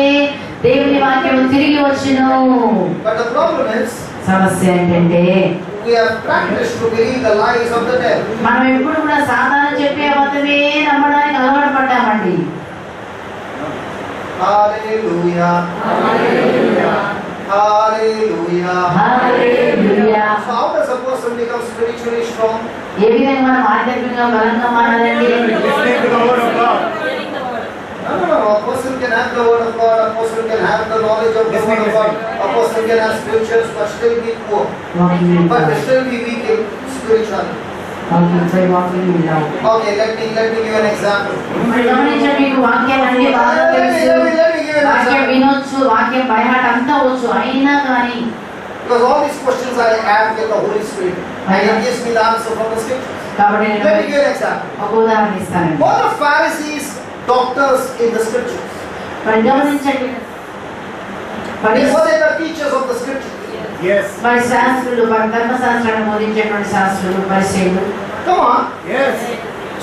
దేవుని వాక్యం తిరిగి వచ్చును. But the problem is, సమస్య ఏంటంటే we have practiced to believe the lies of the devil. మనం ఎప్పుడు కూడా సాధారణ చెప్పే అబద్ధమే నమ్మడానికి అలవాటు పడ్డామండి. Hallelujah. Hallelujah. Hallelujah. Hallelujah. So how does a person become spiritually strong? ఏ విధంగా మనం ఆధ్యాత్మికంగా బలంగా మారాలండి? Listening to the word of God. No. A person can have the word of God, a person can have the knowledge of the word of God, a person can have scriptures but still be poor, but still be weak in spirituality. Okay, let me give an example. గమనించండి, మీకు వాక్యం అన్ని బాగా తెలుసు, వాక్యం వినొచ్చు, వాక్యం బయట అంతా వచ్చు, అయినా కానీ Because all these questions I have with the Holy Spirit, and He gives me the answer from the scriptures. కాబట్టి Let me give an example. ఒక ఉదాహరణ ఇస్తానండి. What are Pharisees doctors in the scriptures? మరి గమనించండి, Were they the teachers of the scriptures? Yes. మరి శాస్త్రులు, ధర్మశాస్త్రాన్ని బోధించేటువంటి శాస్త్రులు, పరిచయులు, Come on. Yes.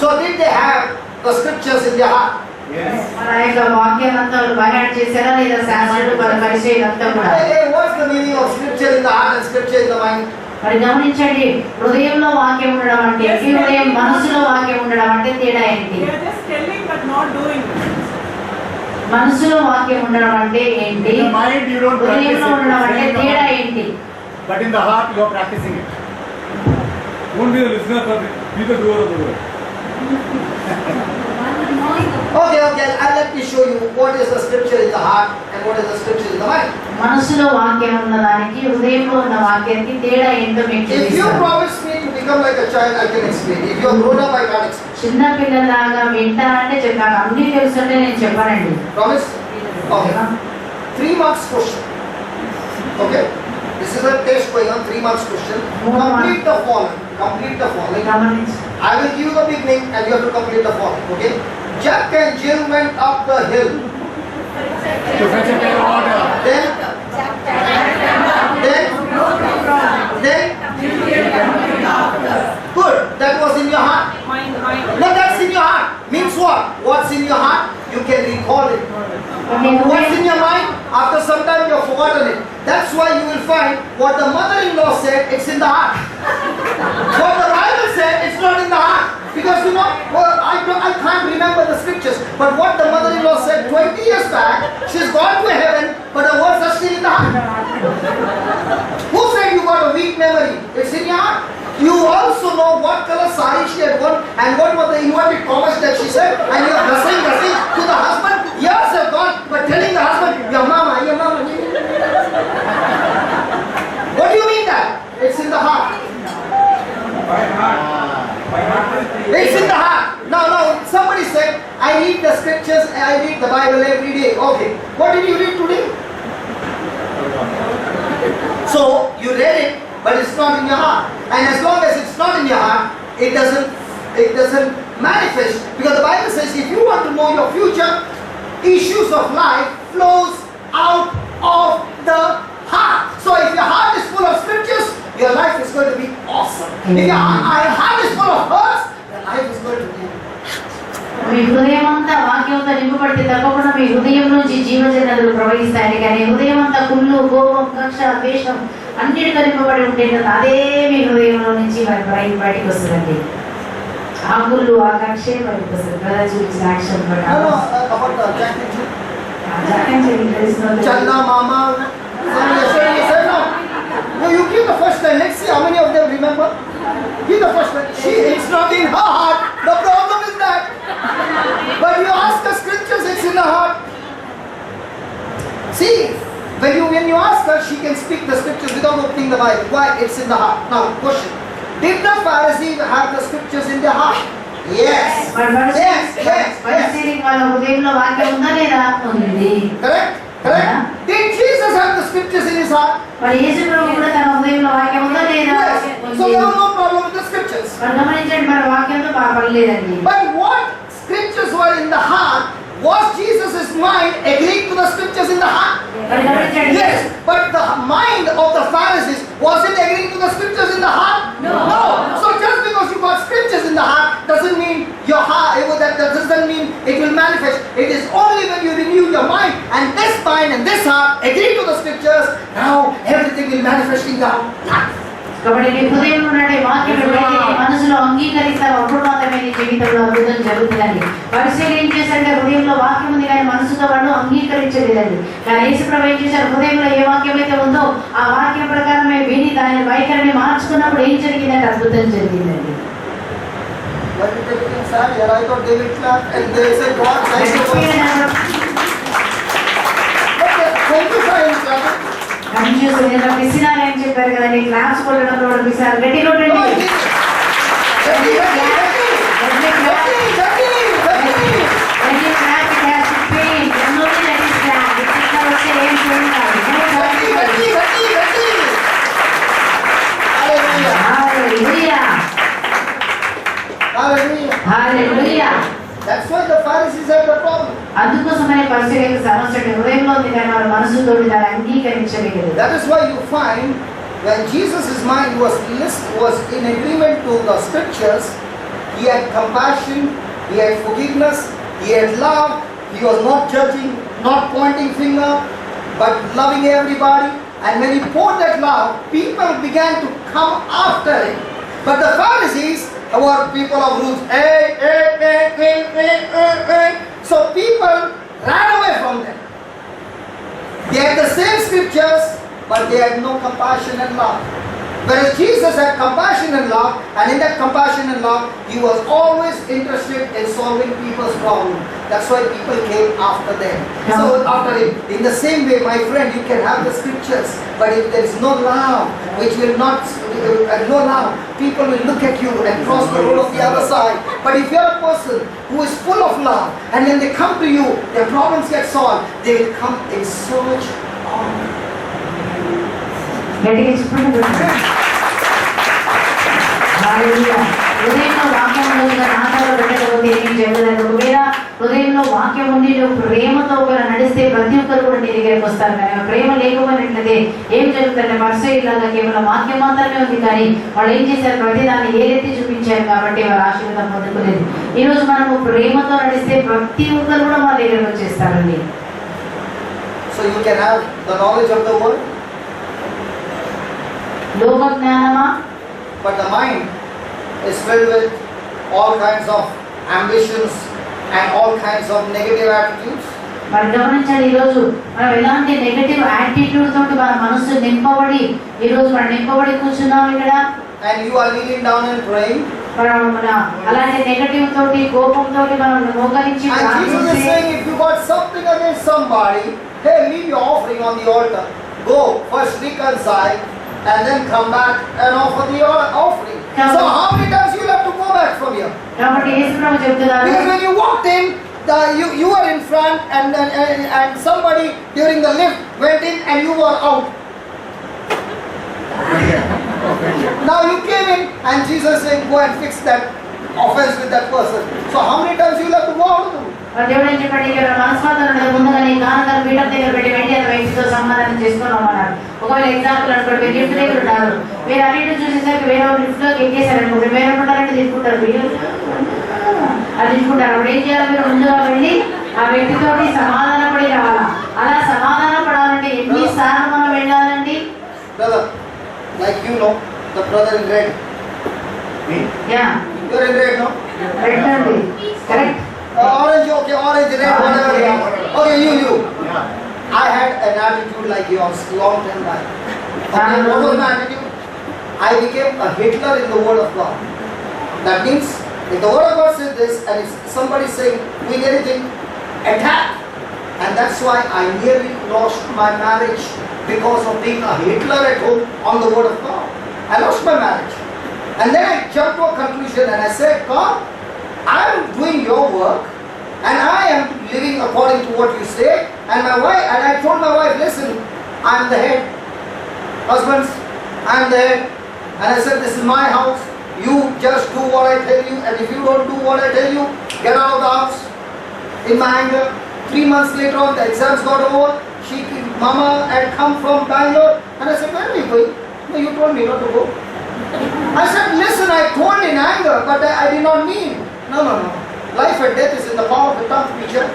So did they have the scriptures in their heart? Yes. మన యొక్క వాక్యాలంతా బయట చేశారా లేదా? శాస్త్రులు, పరిచయులు అంతా కూడా. Hey, what's the meaning of scripture in the heart and scripture in the mind? మరి గమనించండి, హృదయంలో వాక్యం ఉండడం అంటే, ఈ హృదయం మనసులో వాక్యం ఉండడం అంటే తేడా ఏంటి? They are just telling but not doing. మనసులో వాక్యం ఉండడం అంటే ఏంటి? In the mind you don't practice హృదయంలో ఉండడం అంటే it. తేడా ఏంటి? But in the heart you are practicing it. Won't be the listener, but be the doer of the word. Okay, let me show you what is the scripture in the heart and what is the scripture in the mind. మనసులో వాక్యం ఉన్న దానికి హృదయంలో ఉన్న వాక్యానికి తేడా ఏంటో మీకు If you చూపిస్తాను. promise me to become like a child, I can explain. If you are grown up, I can't explain. చిన్న పిల్లలాగా వింటారంటే చెప్పాను, అన్ని తెలుసుంటే నేను చెప్పానండి. Promise? Okay. 3 marks question. Okay? This is a test going on, 3 marks question. Complete the following. గమనించి I will give you the beginning and you have to complete the following. Okay? Jack and Jill went up the hill. To fetch a pail of water. Then good. That was in your heart. Mind. No, that's in your heart. Means what? What's in your heart? You can recall it. What's in your mind? After some time you have forgotten it. That's why you will find what the mother-in-law said, it's in the heart. What the Bible said, it's not in the heart. Because you know, well, I can't remember the scriptures, but what the mother-in-law said 20 years back, she's gone to heaven, but her words are still in the heart. Who said you got a weak memory? It's in your heart. You also know what color sari she had worn and what was the inverted commas that she said, and you are blessing to the husband. Years have gone, but telling the husband, your mama. What do you mean that? It's in the heart. By heart. It's in the heart. Now, somebody said, I read the scriptures, I read the Bible every day. Okay. What did you read today? So, you read it, but it's not in your heart. And as long as it's not in your heart, it doesn't manifest. Because the Bible says, if you want to know your future, issues of life flows out of the heart. So if your heart is full of scriptures, your life is going to be awesome. If your heart is full of hurts, your life is going to be మీ హృదయం అంతా వాక్యంతో నింపబడితే తప్పకుండా మీ హృదయం నుంచి జీవజనలు ప్రవహిస్తాయి. కానీ హృదయం అంతా కుళ్ళు, కోపం, కక్ష, ద్వేషం అన్నిటితో నింపబడి ఉంటే అదే మీ హృదయంలో నుంచి బయటికి వస్తుందండి. ఆ కుళ్ళు, ఆ కక్షే బయటకు వస్తుంది. కదా చూపించిన action Chanda Mama. No, you give the first line. Let's see how many of them remember. Give the first line. It's not in her heart. The problem is that. But you ask the scriptures, it's in the heart. See, when you ask her, she can speak the scriptures without opening the Bible. Why? It's in the heart. Now, question. Did the Pharisees have the scriptures in their heart? Yes. Yes. వాళ్ళ హృదయంలో వాక్యం ఉందా లేదా? ఉంది. Correct? Did Jesus have the scriptures in his heart? మరి యేసు ప్రభువు కూడా తన హృదయంలో వాక్యం ఉందా లేదా? Yes. So there was no problem with the scriptures. మరి గమనించండి, మరి వాక్యంతో పర్లేదండి. But what scriptures were in the heart? Was Jesus' mind agreeing to the scriptures in the heart? Yes. But the mind of the Pharisees, was it agreeing to the scriptures in the heart? No. So just because you got scriptures in the heart doesn't mean your heart, that doesn't mean it will manifest. It is only when you renew your mind and this mind and this heart agree to the scriptures, now everything will manifest in the heart. కాబట్టి నీ హృదయంలో ఉన్నటువంటి వాక్యం ఎప్పుడైతే నీ మనసులో అంగీకరిస్తావో అప్పుడు మాత్రమే నీ జీవితంలో అద్భుతం జరుగుతుందండి. పరిశీలన ఏం చేశారంటే హృదయంలో వాక్యం ఉంది కానీ మనసుతో వాళ్ళు అంగీకరించలేదండి. కానీ యేసుప్రభు ఏం చేశారు? హృదయంలో ఏ వాక్యం అయితే ఉందో ఆ వాక్యం ప్రకారమే విని దాని వైఖరిని మార్చుకున్నప్పుడు ఏం జరిగిందంటే అద్భుతం జరిగిందండి. But it became sad. I thought they will clap and they said, God, thank you for it. Thank you for it. Confuse పిసినాలి అని చెప్పారు కదండి. క్లాప్స్ కొట్టడంలో కూడా పిసినారు. గట్టి కొట్టండి. That's why the Pharisees had the problem. అందుకోసమనే పరిశీలన సమస్య హృదయంలో ఉంది కానీ వాళ్ళ మనసుతో దాన్ని అంగీకరించలేదు. That is why you find when Jesus' mind was in agreement to the scriptures, he had compassion, he had forgiveness, he had love, he was not judging, not pointing finger, but loving everybody. And when he poured that love, people began to come after him. But the Pharisees were people of rules. So people ran away from them. They had the same scriptures, but they had no compassion and love. Whereas Jesus had compassion and love, and in that compassion and love, he was always interested in solving people's problems. That's why people came after them. So after him, in the same way, my friend, you can have the scriptures, but if there is no love, no love, people will look at you and cross the road of the other side. But if you are a person who is full of love, and when they come to you, their problems get solved, they will come in so much honor. హృదయంలో వాక్యం నాటలో పెట్టకపోతే ఏం జరగలేదు. ఒకవేళ హృదయంలో వాక్యం ఉండి నువ్వు ప్రేమతో ఒకవేళ నడిస్తే ప్రతి ఒక్కరు కూడా నీ దగ్గరికి వస్తారు. కానీ ప్రేమ లేకపోయినట్లయితే ఏం జరుగుతుందంటే పరిశీలనగా కేవలం వాక్యం మాత్రమే ఉంది కానీ వాళ్ళు ఏం చేశారు? ప్రతిదాన్ని ఏదైతే చూపించారు కాబట్టి వారు ఆశీర్వాదం పొందుకోలేదు. ఈరోజు మనము ప్రేమతో నడిస్తే ప్రతి ఒక్కరు కూడా మా దగ్గరకు వచ్చేస్తారండి. so you can have the knowledge of the world, లోక జ్ఞానమా? but the mind is filled with all kinds of ambitions and all kinds of negative attitudes. మరి గమనించాలి, ఈరోజు మనం ఎలాంటి నెగటివ్ యాటిట్యూడ్ తోటి మన మనసు నింపబడి ఈరోజు మనం నింపబడి కూర్చున్నాం ఇక్కడ. And you are kneeling down and praying. మన అలాంటి నెగటివ్ తోటి కోపం తోటి మనం మోకరించి And Jesus is saying, if you got something against somebody, hey, leave your offering on the altar. Go first reconcile and then come back and offer the offering. So how many times you will have to go back from here? కాబట్టి యేసు ప్రభు చెప్తున్నారు, Because when you walked in, you were in front and somebody during the lift went in and you were out. Now you came in and Jesus said, go and fix that offense with that person. So how many times you will have to go out of the room? దేవుడు ఏం చెప్పండి, ఇక్కడ మనస్వాతంలో ముందుగా నీ నాన్నగారు పీఠం దగ్గర పెట్టి వెంటనే ఆ వ్యక్తితో సమాధానం చేసుకున్నామన్నాడు. ఒకవేళ ఎగ్జాంపుల్ అనుకోండి, మీరు లిఫ్ట్ దగ్గర ఉన్నారు, మీరు అటు ఇటు చూసేసరికి వేరే లిఫ్ట్ లోకి ఎక్కేసారనుకోండి, వేరే ఉంటారంటే తీసుకుంటారు, అది తీసుకుంటారు. అప్పుడు ఏం చేయాలి, మీరు ముందుగా వెళ్ళి ఆ వ్యక్తితో సమాధాన పడి రావాలా. అలా సమాధాన పడాలంటే ఎన్నిసార్లు మనం వెళ్ళాలండి? Brother, like you know, the brother in red. Yeah, You are in red, no? పెట్టండి, correct. Orange, okay, orange, red, whatever it is. Okay, you. I had an attitude like yours long time back. Okay, what was my attitude? I became a Hitler in the Word of God. That means, if the Word of God says this, and if somebody is saying, doing anything, attack. And that's why I nearly lost my marriage because of being a Hitler at home on the Word of God. I lost my marriage. And then I jumped to a conclusion and I said, God, I am doing your work and I am living according to what you say. And my wife, and I told my wife, listen, I am the head. Husbands, I am the head. And I said, this is my house. You just do what I tell you. And if you don't do what I tell you, get out of the house. In my anger, 3 months later on, the exams got over. Mama had come from Bangalore. And I said, where are you going? No, you told me not to go. I said, listen, I told in anger, but I did not mean. No. Life and death is in the power of the tongue, preacher.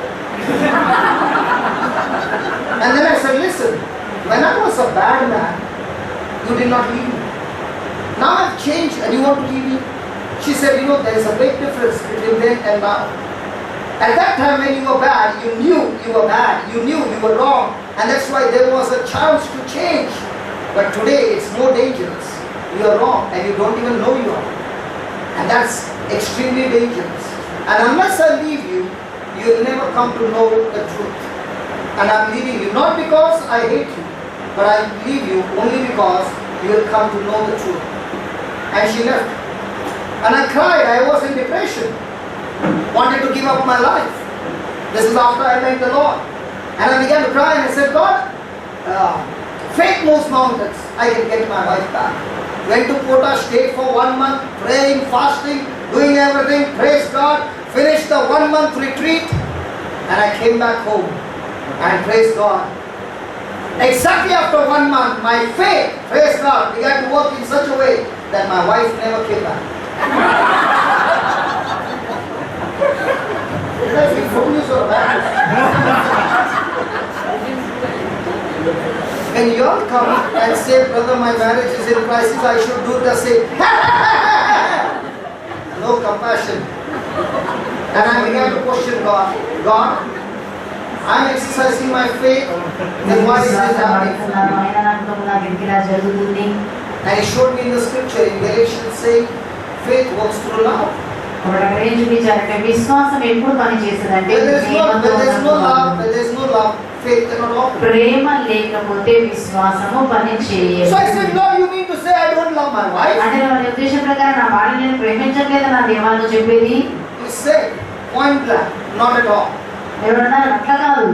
And then I said, listen, when I was a bad man, you did not leave me. Now I've changed and you want to leave me? She said, you know, there is a big difference between then and now. At that time when you were bad, you knew you were bad. You knew you were wrong. And that's why there was a chance to change. But today it's more dangerous. You are wrong and you don't even know you are. And that's extremely dangerous. And unless I leave you, you will never come to know the truth. And I'm leaving you not because I hate you, but I leave you only because you will come to know the truth. And she left. And I cried. I was in depression. Wanted to give up my life. This is after I met the Lord. And I began to cry and I said, God, faith moves mountains. I can get my wife back. Went to Kota, stayed for 1 month, praying, fasting, doing everything, praise God, finished the 1 month retreat, and I came back home and praise God. Exactly after 1 month, my faith, praise God, began to work in such a way that my wife never came back. Did I feel good news or bad? When you all come and say, brother, my marriage is in crisis, I should do the same. No compassion. And I began to question God. God, I'm exercising my faith. Then why is this happening? And He showed me in the scripture in Galatians saying, faith works through love. విశ్వాసం ఎప్పుడు పని చేస్తుందంటే When there is no love, faith cannot operate. ప్రేమ లేకపోతే విశ్వాసము పని చేయదు. So I said, Lord, you mean to say I don't love my wife? అంటే నా ఉద్దేశం ప్రకారం నా భార్య నేను ప్రేమించట్లేదు నా దేవాలు చెప్పేది. He said, point blank, not at all. ఎవరన్నారు అట్లా కాదు.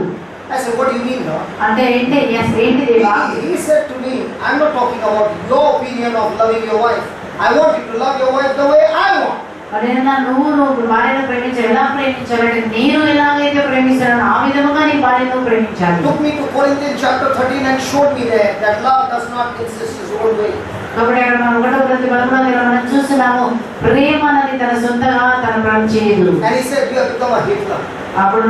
I said, what do you mean, Lord? అంటే ఏంటి దేవా? He said to me, I'm not talking about your opinion of loving your wife. I want you to love your wife the way I want. నువ్వు భార్యను ప్రేమించాలి. ఎలా ప్రేమించాలంటే నేను ఎలాగైతే ప్రేమిస్తానో ఆ విధముగా నీ భార్యను ప్రేమించాలి. Took me to Corinthians chapter 13 and showed me there that love does not exist its own way. కాబట్టి అక్కడ మనం 1:13 మనం చూస్తున్నాము, ప్రేమ అనేది తన సొంతగా తన పని చేయదు. And he said, you have become a Hitler. అప్పుడు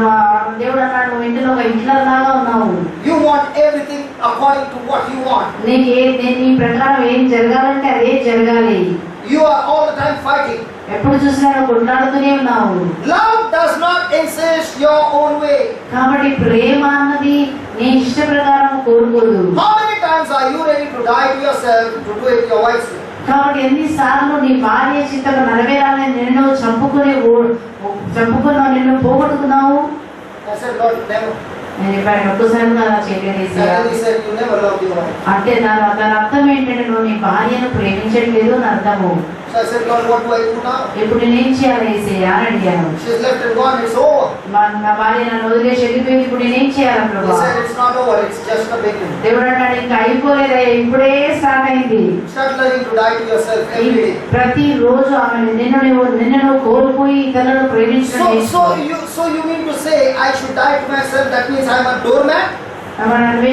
దేవుడు అన్నాడు, నువ్వు ఇంటిలో ఒక హిట్లర్ లాగా ఉన్నావు. You want everything according to what you want. నేను నీ ప్రకారం ఏం జరగాలంటే అదే జరగాలి. You are all the time fighting. ఎప్పుడు చూసినా నువ్వు కొట్లాడుతూనే ఉన్నావు. Love does not insist your own way. కాబట్టి ప్రేమ అన్నది నీ ఇష్ట ప్రకారం కోరుకోదు. How many times are you ready to die to yourself to do it your wife's way? కాబట్టి ఎన్నిసార్లు నీ భార్య చిత్తం నెరవేరాలని నిన్ను చంపుకుని నిన్ను పోగొట్టుకున్నావు. I said, Lord, never. నేను చెప్పాను, ఒక్కసారి అలా చేయలేదు. And he said, you never loved your wife. అంటే దాని అర్థం ఏంటంటే నువ్వు నీ భార్యను ప్రేమించట్లేదు అని అర్థము. So I said, Lord, what do I do now? ఇప్పుడు నేనేం చేయాలి యేసయ్యా అని అడిగాను. She's left and gone, it's over. నా భార్య నన్ను వదిలేసి వెళ్ళిపోయింది, ఇప్పుడు నేనేం చేయాలి He ప్రభా? said, it's not over, it's just a beginning. దేవుడు అన్నాడు, ఇంకా అయిపోలేదా, ఇప్పుడే స్టార్ట్ అయింది. Start learning to die to yourself every day. ప్రతి రోజు ఆమె నిన్ను కోల్పోయి ఇతరులను ప్రేమించడం. So you mean to say I should die to myself? That means I'm a doormat? అంటే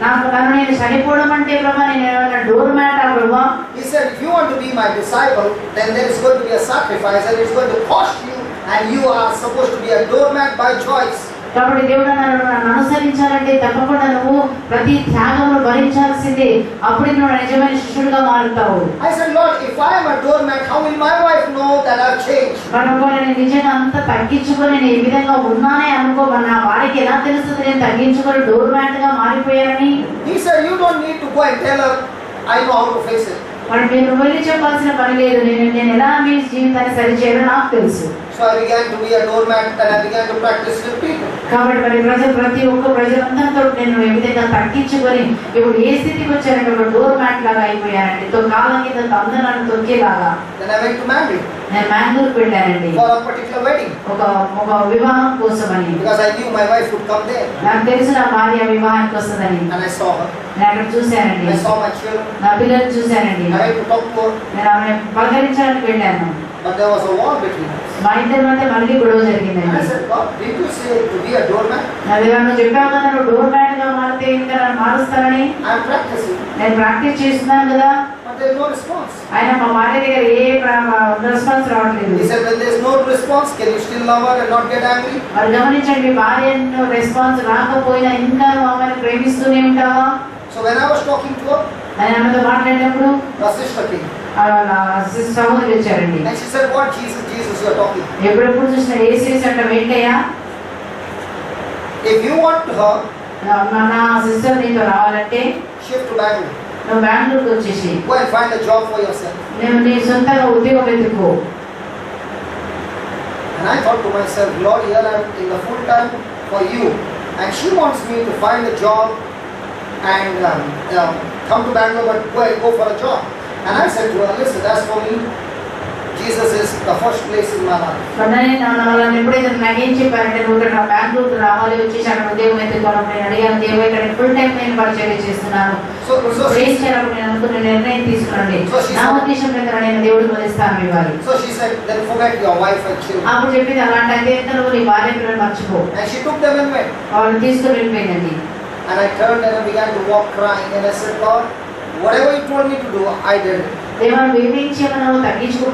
నన్ను నేను చనిపోవడం అంటే ప్రభా నేను ఏమన్నా డోర్ మ్యాట్ ఆ ప్రభా? He said, if you want to be my disciple, then there is going to be a sacrifice and it's going to cost you, and you are supposed to be a doormat by choice. కాబట్టి దేవుడు నన్ను అనుసరించాలంటే తప్పకుండా నువ్వు ప్రతి త్యాగంలో భరించాల్సిందే, అప్పుడు నువ్వు నిజమైన శిష్యుడిగా మారుతావు. I said, Lord, if I am a doormat, how will my wife know that I've changed? నేను నిజంగా అంత తగ్గించుకొని నేను ఈ విధంగా ఉన్నానే అనుకో, నా వారికి ఎలా తెలుస్తుంది నేను తగ్గించుకొని డోర్ మ్యాట్ గా మారిపోయానని? He said, you don't need to go and tell her, I know how to fix it. మరి నేను వెళ్ళి చెప్పాల్సిన పని లేదు, నేను ఎలా మీ జీవితాన్ని సరిచేయాలో నాకు తెలుసు. So I began to be a doormat and I began to practice with people. కాబట్టి మరి ప్రతి ఒక్క ప్రజలందరితో నేను ఏ విధంగా తగ్గించుకొని ఇప్పుడు ఏ స్థితికి వచ్చానంటే ఒక డోర్ మ్యాట్ లాగా అయిపోయానండి, కాలం కింద అందరూ నన్ను తొక్కేలాగా. Then I went to Mangalore నేను మ్యాంగ్లూరుకి వెళ్ళానండి for a particular wedding ఒక వివాహం కోసమని. because I knew my wife would come there. నాకు తెలుసు నా భార్య వివాహానికి వస్తుందని. And I saw her. నేను అక్కడ చూశానండి, I saw my children. నా పిల్లలు చూశానండి. I went to talk to her, నేను ఆమె పలకరించడానికి వెళ్ళాను. but there was a wall between us. మా ఇద్దరి మధ్య మళ్ళీ గొడవ And I జరిగిందండి. said, God, did you say to be a doormat? నువ్వు చెప్పావు కదా నువ్వు డోర్ మ్యాట్ గా మారితే ఇంకా నన్ను మారుస్తానని. I'm practicing, నేను ప్రాక్టీస్ చేస్తున్నాను కదా, but there's no response. ఆయన మా భార్య దగ్గర ఏ రెస్పాన్స్ రావట్లేదు. He said, when there's no response, can you still love her and not get angry? మరి గమనించండి, మీ భార్య రెస్పాన్స్ రాకపోయినా ఇంకా నువ్వు ఆమెను ప్రేమిస్తూనే ఉంటావా? So when I was talking to her, ఆయన ఆమెతో మాట్లాడినప్పుడు her sister came. సహోదరు వచ్చారండి. And she said, what Jesus, Jesus, you are talking? ఎప్పుడెప్పుడు చూసిన ఏసేసి అంటే ఏంటయ్యా? If you want her, నా సిస్టర్ నీతో రావాలంటే shift to Bangalore. నువ్వు బెంగళూరుకి వచ్చేసి Go and find a job for yourself. నువ్వు నీ సొంతంగా ఉద్యోగం వెతుక్కో. And I thought to myself, Lord, here I am in the full time for you. And she wants me to find a job and come to Bangalore, but go for a job. And I said to her, listen, that's for me. Jesus is the first place in my life. వాళ్ళని ఎప్పుడైతే నాకేం చెప్పారంటే నువ్వు ఇక్కడ బెంగళూరు రావాలి, వచ్చేసి అక్కడ ఉద్యోగం వెతుక్కోవడం. నేను అడిగాను, దేవుడు ఇక్కడ ఫుల్ టైం నేను పరిచయం చేస్తున్నాను, ఏం చేయాలప్పుడు నేను అనుకున్న నిర్ణయం తీసుకున్నాను. నా ఉద్దేశం ప్రకారం నేను దేవుడికి వదిలిస్తాను ఇవ్వాలి. So she said, then forget your wife and children. అప్పుడు చెప్పింది, అలాంటి అయితే నువ్వు నీ భార్య పిల్లలు మర్చిపో. And she took them and went. వాళ్ళని తీసుకుని వెళ్ళిపోయిందండి. And I turned and I began to walk crying. And I said, Lord, whatever you told me to do, I did it. దేవా వేయించేమన్నావు,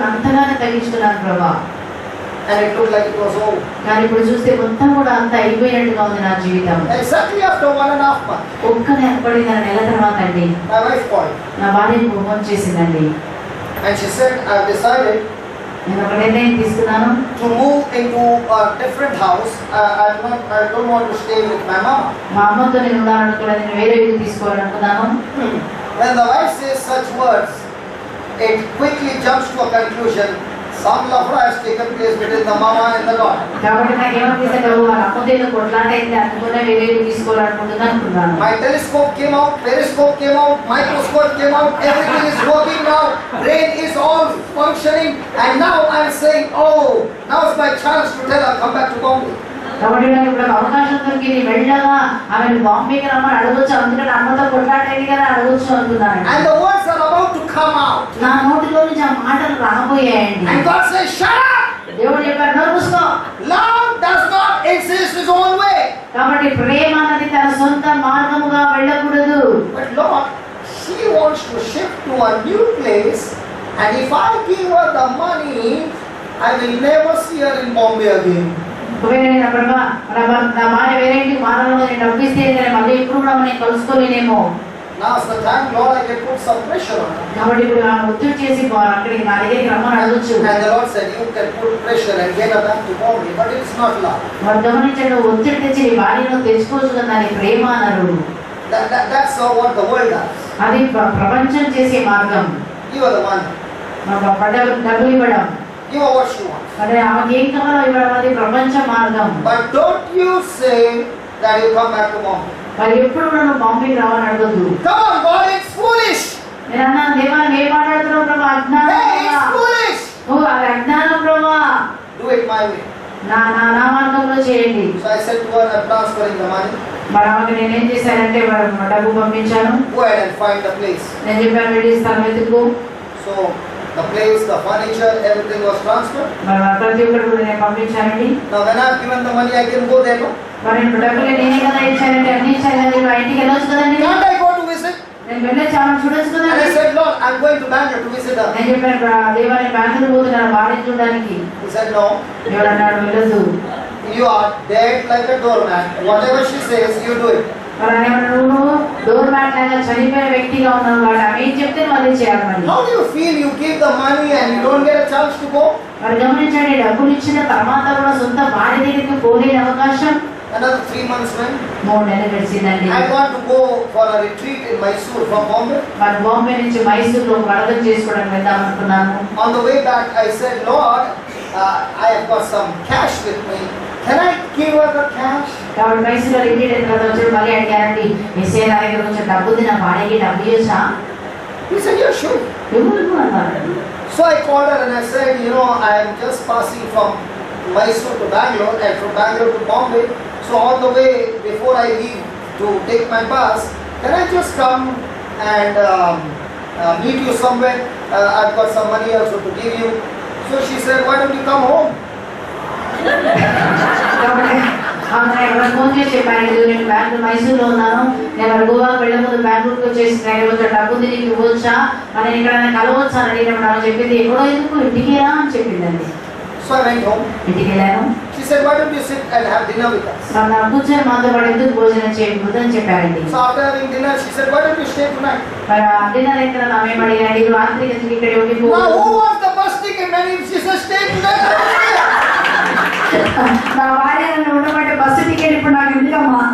అంతగానే తగ్గించుకున్నాను ప్రభా. And it looked like it was over. కానీ ఇప్పుడు చూస్తే మొత్తం కూడా అంత అయిపోయినట్టుగా ఉంది నా జీవితం. Exactly after 1.5 months, ఒక్క నెల తర్వాత అండి my wife called. నా భార్యకు ఫోన్ చేసిందండి. And she said, I've decided నేను ఒక నిర్ణయం తీసుకున్నాను, to move into a different house. I don't want to stay with my mama. మా అమ్మతో నేను ఉండాలనుకున్నది, నేను వేరే ఇల్లు తీసుకోవాలనుకున్నాను. When the wife says such words, it quickly jumps to a conclusion. Some love has taken place between the mama and the daughter. కాబట్టి నాకేమనిపిస్తుంది, అమ్మతో ఏదో కొట్లాట అయింది, అందుకునే వేరే ఇల్లు తీసుకోవాలనుకుంటుంది అనుకున్నాను. My telescope came out, periscope came out, microscope came out, everything is working now, brain is all functioning, and now I'm saying, oh, now's my chance to tell her, come back to Bombay. కాబట్టి నాకు ఇప్పుడు అవకాశం దొరికింది, వెళ్ళగా ఆమెను బాంబేకి రమ్మని అడగొచ్చు, అందుకని అమ్మతో కొట్లాట అయింది కదా అడగొచ్చు అనుకున్నాను. And the words are about to come out. నా నోటిలో నుంచి ఆ మాటలు రాబోయాయండి. And God says, shut up! దేవుడు చెప్పారు, నోరు మూసుకో. Love does not insist his own way. కాబట్టి ప్రేమ అనేది తన సొంత మార్గముగా వెళ్ళకూడదు. But Lord, she wants to shift to a new place, and if I give her the money, I will never see her in Bombay again. ఒకవేళ నేను ప్రభా నా భార్య వేరే ఇంటికి మారాలో నేను డబ్బు ఇస్తే నేను మళ్ళీ ఎప్పుడు కూడా నేను కలుసుకోలేనేమో. Now's the time, Lord, I can put some pressure on her. కాబట్టి ఇప్పుడు ఆ ఒత్తిడి చేసి అక్కడికి నా దగ్గరికి రమ్మని అడగచ్చు. And the Lord said, you can put pressure and get her back to Bombay, but it's not love. వారు గమనించండి, ఒత్తిడి తెచ్చి నీ భార్యను తెచ్చుకోవచ్చు కదా, దాని ప్రేమ అన్నారు. That's what the world does. అది ప్రపంచం చేసే మార్గం. You are the one. డబ్బులు ఇవ్వడం, Give her what she wants. అంటే ఆమెకి ఏం కావాలో ఇవ్వడం, అది ప్రపంచ మార్గం. But don't you say that you come back to Bombay. మరి ఎప్పుడు కూడా నువ్వు బాంబేకి రావాలని అడగద్దు. Come on, God, it's foolish. నేను అన్నాను, దేవా ఏం మాట్లాడుతున్నావు ప్రభా, అజ్ఞానం Hey, it's ప్రభా. foolish. నువ్వు అది అజ్ఞానం ప్రభా, Do it my way. నా మార్గంలో చేయండి. So I said to her, I'm transferring the money. మరి ఆమెకి నేనేం చేశానంటే డబ్బు పంపించాను. Go ahead and find the place. నేను చెప్పాను, వెళ్ళి స్థలం వెతుకు. So the place, the furniture, everything was transferred. మరి ప్రతి ఒక్కరు కూడా నేను పంపించానండి. Now when I've given the money, I can go there, no? మరి డబ్బులు నేనే కదా ఇచ్చానంటే అన్ని ఇచ్చాను కదా, ఇప్పుడు ఆ ఇంటికి వెళ్ళొచ్చు కదండి. Can't I go to visit? నేను వెళ్ళే చాలా చూడొచ్చు And I కదండి. said, Lord, I'm going to Bangalore to visit her. నేను చెప్పాను, దేవా నేను బెంగళూరు పోతున్నాను భార్యను చూడడానికి. He said, no, దేవుడు అన్నాడు, వెళ్ళొద్దు. you are dead like a doormat. Whatever she says, you do it. మరి అనేమన్నా, నువ్వు డోర్ మ్యాట్ లాగా చనిపోయిన వ్యక్తిగా ఉన్నావు కాబట్టి ఆమె ఏం చెప్తే మళ్ళీ చేయాలి. మరి How do you feel? You give the money and you don't get a chance to go? మరి గమనించండి, డబ్బులు ఇచ్చిన తర్వాత కూడా సొంత భార్య దగ్గరికి పోలేని అవకాశం. Another 3 months went. 3 నెలలు గడిచిందండి. I want to go for a retreat in Mysore from Bombay. మరి బాంబే నుంచి మైసూర్లో వరదం చేసుకోవడానికి వెళ్దాం అనుకున్నాను. On the way back, I said, Lord, I have got some cash with me. Can I give her the cash? కాబట్టి మైసూర్లో ఇంటికి వెళ్ళిన తర్వాత వచ్చి మళ్ళీ అడిగారండి, ఎస్ఐ నా దగ్గర కొంచెం డబ్బు ఉంది, నా భార్యకి డబ్బు ఇవ్వచ్చా? He said, yeah, sure. ఎవరు అన్నారు. So I called her and I said, you know, I am just passing from Mysore to Bangalore and from Bangalore to Bombay. So on the way, before I leave to take my bus, can I just come and meet you somewhere? I've got some money also to give you. So she said, why don't you come home? కాబట్టి ఎవరైనా phone చేసి చెప్పాను, నేను బెంగళూరు మైసూర్లో ఉన్నాను, నేను గోవాకు వెళ్ళే ముందు బెంగళూరుకి వచ్చేసి కొంచెం డబ్బు ఉంది, నీకు ఇవ్వచ్చా, మరి ఇక్కడ కలవచ్చా అని అడిగినప్పుడు చెప్పింది, ఎక్కడో ఎందుకు ఇంటికి రా అని చెప్పిందండి. So I went home. ఇంటికి వెళ్ళాను. She said, why don't you sit and have dinner with us? మరి నా కూర్చొని మాతో పాటు ఎందుకు భోజనం చేయకూడదు అని చెప్పారండి. So after having dinner, she said, why don't you stay tonight? మరి డిన్నర్ అయిన తర్వాత మేము అడిగాను, ఈ రాత్రి ఎందుకు ఇక్కడ ఉండిపో. Now who wants the bus ticket? And if she says, stay tonight. నా భార్య నన్ను ఉండమంటే బస్సు టికెట్ ఇప్పుడు నాకు ఎందుకమ్మా.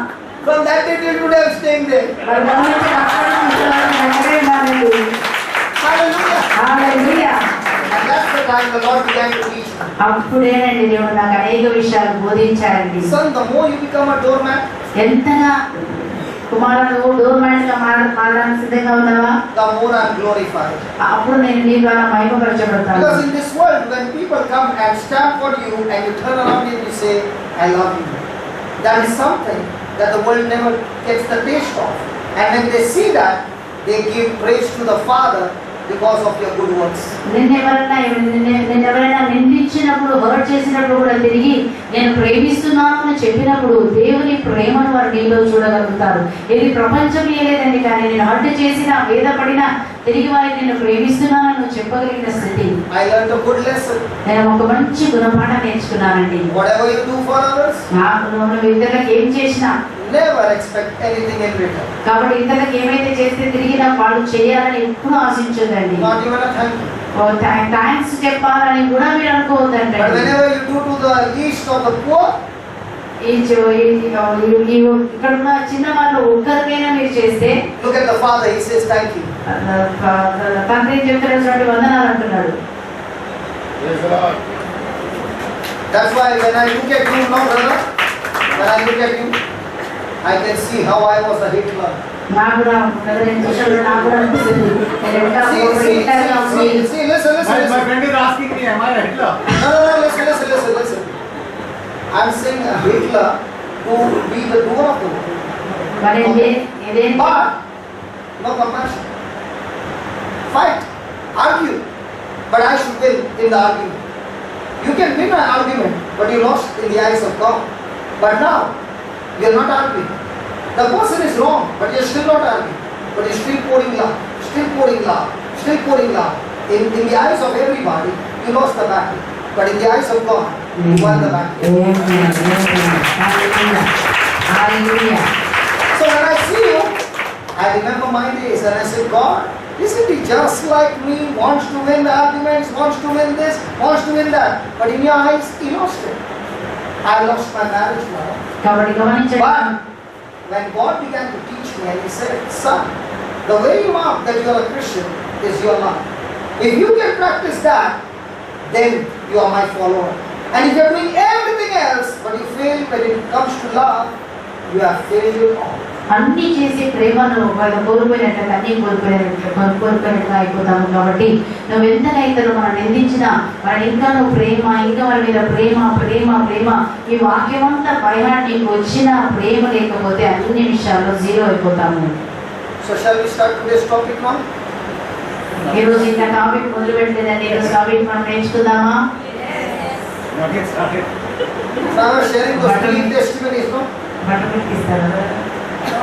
From that day till today, I'm staying there. మరి గమనించి అక్కడే ఉన్నానండి. Hallelujah. Hallelujah. And that's the time the Lord began to teach me. అప్పుడేనండి దేవుడు నాకు అనేక విషయాలు బోధించారండి. Son, the more you become a doormat, ఎంతగా కుమారుడు డోర్ మ్యాట్ గా మారడానికి సిద్ధంగా ఉన్నావా, the more I'm glorified. అప్పుడు నేను నీ ద్వారా మహిమపరచబడతాను. Because in this world, when people come and stand for you and you turn around and you say, I love you, that is something that the world never gets the taste of. And when they see that, they give praise to the Father because of your good works. నిన్నెవరైనా నిందించినప్పుడు hurt చేసినప్పుడు కూడా తిరిగి నేను ప్రేమిస్తున్నాను అని చెప్పినప్పుడు దేవుని ప్రేమను వారు నీలో చూడగలుగుతారు. ఇది ప్రపంచం లేదండి, కానీ నేను హర్ట్ చేసినా వేదపడినా తిరిగి వారికి నేను ప్రేమిస్తున్నానని నువ్వు చెప్పగలిగిన స్థితి. I learned a good lesson. నేను ఒక మంచి గుణపాఠం నేర్చుకున్నానండి. Whatever you do for others, నువ్వు ఇతరులకు ఏం చేసినా never expect anything in return. కాబట్టి ఇతరులకు ఏమైతే చేస్తే తిరిగి నాకు వాళ్ళు చేయాలని ఎప్పుడు ఆశించదండి. Not even a thank you. Thanks చెప్పాలని కూడా మీరు అనుకోవద్దండి. But whenever you do to the least of the poor, ఇక్కడ ఉన్న చిన్న వాళ్ళు ఒక్కరికైనా మీరు చేస్తే, look at the Father, He says thank you. తండ్రి చెప్తున్నటువంటి వందనాలు అంటున్నాడు. That's why when I look at you now, brother, when I look at you, I can see how I was a Hitler. నాకు కూడా నాకు కూడా అనిపిస్తుంది. See, listen. My friend is asking me, am I a Hitler? No, listen. I'm saying a Hitler to be the doer of the work. మరి ఇదేంటి? But no compassion. Fight, argue, but I should win in the argument. You can win an argument, but you lost in the eyes of God. But now, you're not arguing. The person is wrong, but you're still not arguing. But you're still pouring love. In the eyes of everybody, you lost the battle. But in the eyes of God, You won the battle. So when I see you, I remember my days and I said, God, isn't he just like me? Wants to win the arguments, wants to win this, wants to win that. But in your eyes, he lost it. I lost my marriage now. కాబట్టి గమనించండి. But when God began to teach me and he said, son, the way you mark that you are a Christian is your love. If you can practice that, then you are my follower. And if you are doing everything else, but you fail when it comes to love, you have failed it all. అన్ని చేసి ప్రేమను కోల్పోయినట్టు అన్ని కోల్పోయినట్టుగా అయిపోతాము. కాబట్టి నువ్వు ఎంతనైతే మనం నిందించినా వాడు ఇంకా నువ్వు ప్రేమ, ఇంకా వాళ్ళ మీద ప్రేమ ప్రేమ ప్రేమ ఈ వాక్యం అంతా భయాన్ని నీకు వచ్చిన ప్రేమ లేకపోతే అన్ని విషయాల్లో జీరో అయిపోతాము. So shall we start today's topic now? ఈరోజు ఇంకా టాపిక్ మొదలు పెట్టలేదండి. ఈరోజు టాపిక్ మనం నేర్చుకుందామా? Not yet started. So I was sharing those 3 testimonies, no? బట్టలు ఇస్తారా?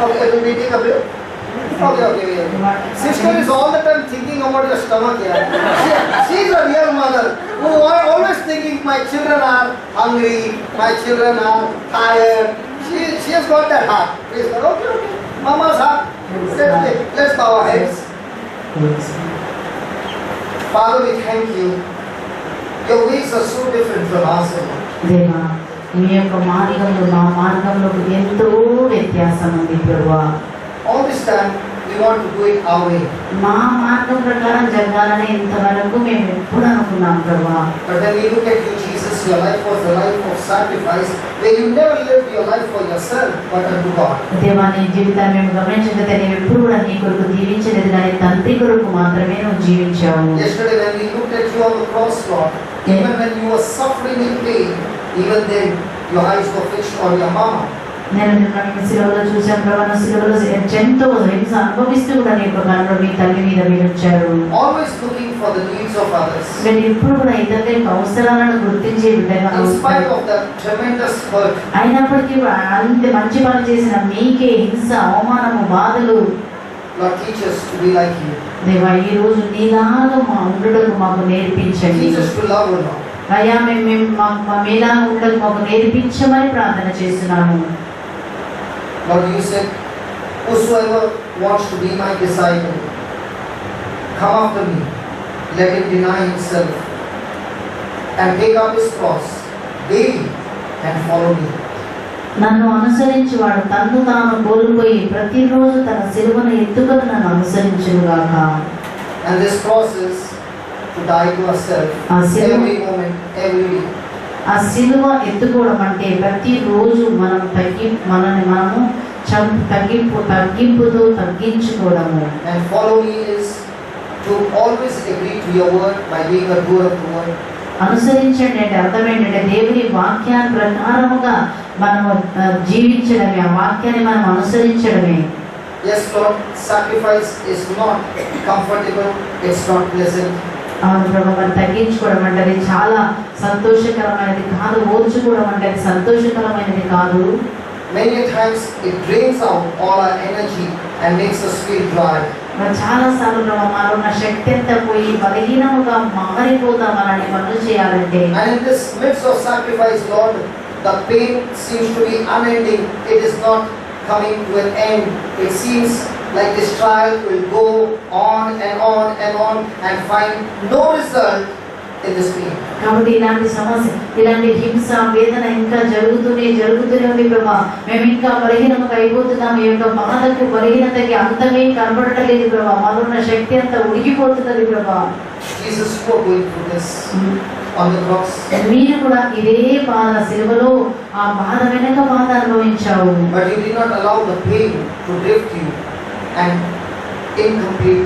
Okay, will we take a break? Okay. Sister is all the time thinking about your stomach, yeah. She is a real mother who are always thinking my children are hungry, my children are tired. She has got that heart. Praise God. Okay. Mama's heart. Let's bow our heads. Father, we thank you. Your ways are so different from ours. దేవా, మీ యొక్క మార్గంలో మా మార్గంలో ఎంతో వ్యత్యాసం ఉంది ప్రభువా. All this time we want to do it our way. మా మార్గం ప్రకారం జరగాలని ఇంతవరకు మేము ఎప్పుడు అనుకున్నాం ప్రభువా. But when we look at you, Jesus, your life was the life of sacrifice, where you never lived your life for yourself, but unto God. దేవా, నీ జీవితాన్ని మేము గమనించకపోతే నీవు ఎప్పుడు కూడా నీ కొరకు జీవించలేదు, కానీ తండ్రి కొరకు మాత్రమే నువ్వు జీవించావు. Yesterday when we looked at you on the cross, Lord, even when you were suffering in pain, even then your eyes were fixed on your mama. నేను మిమ్మల్ని శిలువలో చూశాను ప్రభు. శిలువలో ఎంతో హింస అనుభవిస్తూ కూడా నీ యొక్క కనులు మీ తల్లి మీద మీరు ఉంచారు. Always looking for the needs of others. నేను ఎప్పుడు కూడా ఇతరుల యొక్క అవసరాలను గుర్తించే విధంగా In spite of the tremendous hurt, అయినప్పటికీ అంత మంచి పని చేసిన మీకే హింస, అవమానము, బాధలు. Lord, teach us to be like you. దేవా, ఈ రోజు నీలాగా మా ఉండటకు మాకు నేర్పించండి. Teach us to love, O Lord. అయ్యా, మేము మీలా ఉండటకు మాకు నేర్పించమని ప్రార్థన చేస్తున్నాము. Lord, you said, whosoever wants to be my disciple, come after me, let him deny himself and take up his cross daily and follow me. నన్ను అనుసరించువాడు తన్ను తాను కోల్పోయి ప్రతిరోజు తన సిలువను ఎత్తుకొని నన్ను అనుసరించుగాక. And this cross is to die to ourselves every moment, every day. ఆ సిలువ ఎత్తుకోవడం అంటే ప్రతిరోజు మనం మనల్ని మనము తగ్గింపుతో తగ్గించుకోవడము. And follow me is to always agree to your word by being a doer of the word. అనుసరించండి అంటే అర్థం ఏంటంటే దేవుని వాక్యాన్ని ప్రకారముగా మనము జీవించడమే, ఆ వాక్యాన్ని మనం అనుసరించడమే. Yes, Lord, sacrifice is not comfortable, it's not pleasant. అవును ప్రభు, మనం తగ్గించుకోవడం అంటే అది చాలా సంతోషకరమైనది కాదు. ఓర్చుకోవడం అంటే అది సంతోషకరమైనది కాదు. Many times it drains out all our energy and makes us feel dry. మరి చాలా సార్లు ప్రభు మాలో ఉన్న శక్తి అంతా పోయి బలహీనముగా మారిపోతాం అలాంటి పనులు చేయాలంటే. And in this midst of sacrifice, Lord, the pain seems to be unending. It is not coming to an end. It seems like this trial will go on and find no result in this pain. కాబట్టి ఇలాంటి సమస్య, ఇలాంటి హింస, వేదన ఇంకా జరుగుతూనే ఉంది ప్రభా. మేము ఇంకా బలహీనముగా అయిపోతున్నాం. ఈ యొక్క బాధకు బలహీనతకి అంతమే కనబడటలేదు ప్రభా. మాలో ఉన్న శక్తి అంతా ఉడికిపోతున్నది ప్రభా. Jesus was going through this on the cross. మీరు కూడా ఇదే బాధ సిలువలో ఆ బాధ వెనక బాధ అనుభవించావు. But you did not allow the pain to drift you and incomplete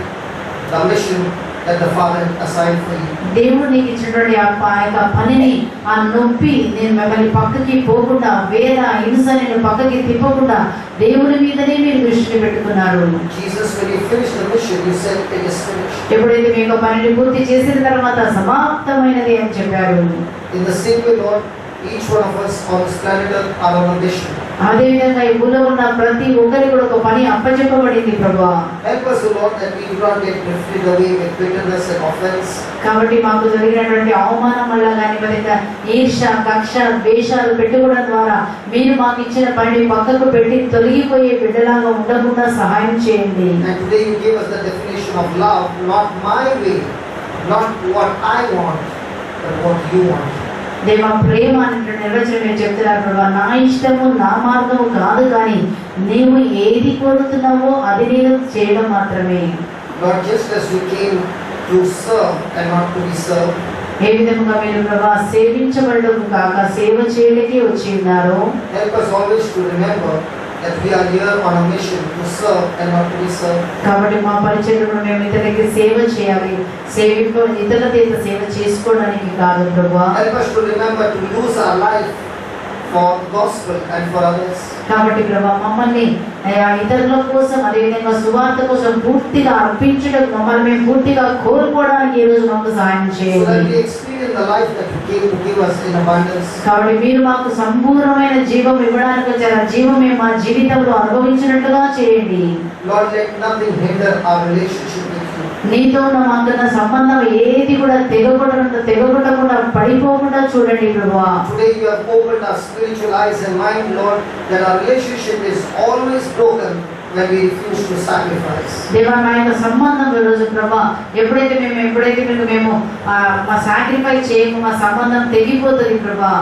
the mission that the Father assigned for you. దేవుడు నీకు ఇచ్చినటువంటి ఆ యొక్క పనిని, ఆ నొప్పి నేను మిమ్మల్ని పక్కకి పోకుండా, వేద హింస నేను పక్కకి తిప్పకుండా దేవుని మీదనే మీరు దృష్టి పెట్టుకున్నారు. Jesus, when you finished the mission, you said it is finished. ఎప్పుడైతే మీ యొక్క పనిని పూర్తి చేసిన తర్వాత సమాప్తమైనది అని చెప్పారు. In the same way, Lord, each one of us on this planet are on a mission. అదేవిధంగా ఈ భూమిలో ఉన్న ప్రతి ఒక్కరికి కూడా ఒక పని అప్పచెప్పబడింది ప్రభువా. Help us, O Lord, that we do not get drifted away with bitterness and offense. కాబట్టి మాకు జరిగినటువంటి అవమానం వల్ల కానీ మరి ఈర్ష, కక్ష, ద్వేషాలు పెట్టుకోవడం ద్వారా మీరు మాకు ఇచ్చిన పని పక్కకు పెట్టి తొలగిపోయే బిడ్డలాగా ఉండకుండా సహాయం చేయండి. And today you gave us the definition of love, not my way, not what I want, but what you want. దేవా, ప్రేమ అనే నిర్వచనం మీరు చెప్తున్నారు ప్రభా. నా ఇష్టము నా మార్గము కాదు, కానీ నీవు ఏది కోరుతున్నావో అది నేను చేయడం మాత్రమే. Lord, just as we came to serve and not to be served, ఏ విధముగా మీరు ప్రభా సేవించబడడం కాక సేవ చేయడానికి వచ్చి ఉన్నారు. help us always to remember that we are here on a mission to serve and not to be served. కాబట్టి మా పరిచర్యలో మేము ఇతరులకి సేవ చేయాలి, ఇతరుల చేత సేవ చేసుకోవడానికి కాదు ప్రభువా. Help us to remember to lose our life for the gospel and for others. కాబట్టి ప్రభా మమ్మల్ని ఇతరుల కోసం అదేవిధంగా సువార్త కోసం పూర్తిగా అర్పించడం, మమ్మల్ని మేము పూర్తిగా కోల్పోవడానికి ఈ రోజు మాకు సహాయం So that చేయండి. we experience the life that you came to give us in abundance. కాబట్టి మీరు మాకు సంపూర్ణమైన జీవం ఇవ్వడానికి వచ్చారు. ఆ జీవం మేము మా జీవితంలో అనుభవించినట్లుగా చేయండి. Lord, let nothing hinder our relationship with you. నీతో ఉన్న మాకున్న సంబంధం ఏది కూడా తెగకుండా పడిపోకుండా చూడండి ప్రభువా. Today you have opened our spiritual eyes and mind, Lord, that our relationship is always broken when we refuse to sacrifice. దేవా, మా యొక్క సంబంధం ఈరోజు ప్రభా ఎప్పుడైతే మేము మా సాక్రిఫైస్ చేయము, మా సంబంధం తెగిపోతుంది ప్రభా.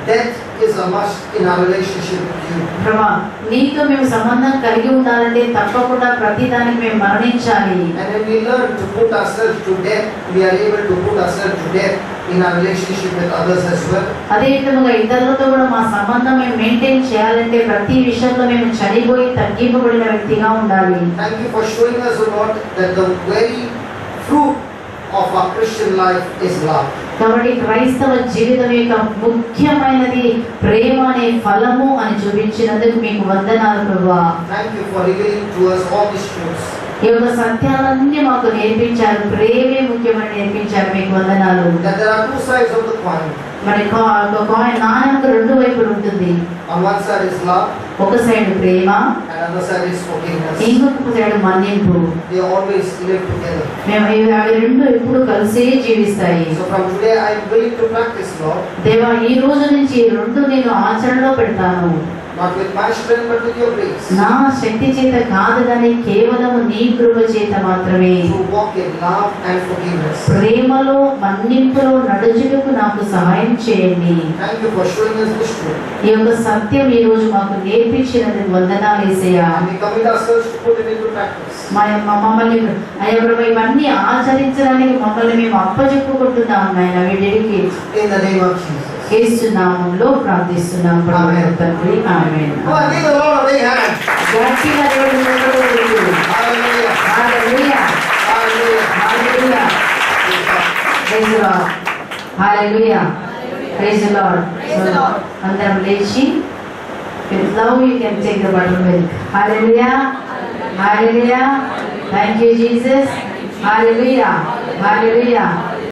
Death is a must in our relationship with you. ప్రభా, నీతో మేము సంబంధం కలిగి ఉండాలంటే తప్పకుండా ప్రతి దానికి మేము మరణించాలి. And when we learn to put ourselves to death, we are able to put ourselves to death in our relationship with others as well. అదే విధముగా ఇతరులతో కూడా మా సంబంధం మేము మెయింటైన్ చేయాలంటే ప్రతి విషయంలో మేము చనిపోయి తగ్గింపబడిన వ్యక్తిగా ఉండాలి. Thank you for showing us, O Lord, that the very fruit of our Christian life is love. కాబట్టి క్రైస్తవ జీవితం యొక్క ముఖ్యమైనది ప్రేమ అనే ఫలము అని చూపించినందుకు మీకు వందనాలు ప్రభువా. Thank you for revealing to us all these truths. ఈ యొక్క సత్యాలన్నీ మాకు నేర్పించారు, ప్రేమే ముఖ్యమని నేర్పించారు. మీకు వందనాలు. That there are two sides of the coin. మరి కాయిన్ నాణ్యంకు రెండు వైపులు ఉంటుంది. On one side is love, ఒక side Prema, and another side is forgiveness. ఇంకొక side మన్నింపు. They always live together. అవి రెండు ఎప్పుడు కలిసే జీవిస్తాయి. So from today I am willing to practice, Lord, దేవా, ఈ రోజు నుంచి ఈ రెండు నేను ఆచరణలో పెడతాను. not with my strength but with your grace. నా శక్తి చేత కాదు కానీ కేవలం నీ కృప చేత మాత్రమే. To walk in love and forgiveness. ప్రేమలో మన్నింపులో నడుచుటకు నాకు సహాయం చేయండి. Thank you for showing us this truth. ఈ యొక్క సత్యం ఈ రోజు మాకు నేర్పించినందుకు వందనాలు యేసయ్యా. And we commit ourselves to put it into practice. మమ్మల్ని అయ్యా ప్రభు ఇవన్నీ ఆచరించడానికి మమ్మల్ని మేము అప్పచెప్పుకుంటున్నాం నాయన. We dedicate In the name of Jesus. యేసు నామములో ప్రార్థిస్తున్నాం ప్రభువా తండ్రి. ఆమేన్. Come on, give the Lord a big hand. గట్టిగా దేవుని ముందుకు వెళ్ళు. Hallelujah. Hallelujah. Hallelujah. Hallelujah. Praise the lord. Hallelujah. Praise the lord. అందరం లేచి with love you can take the buttermilk. Hallelujah. Hallelujah. Thank you Jesus. Hallelujah. Hallelujah.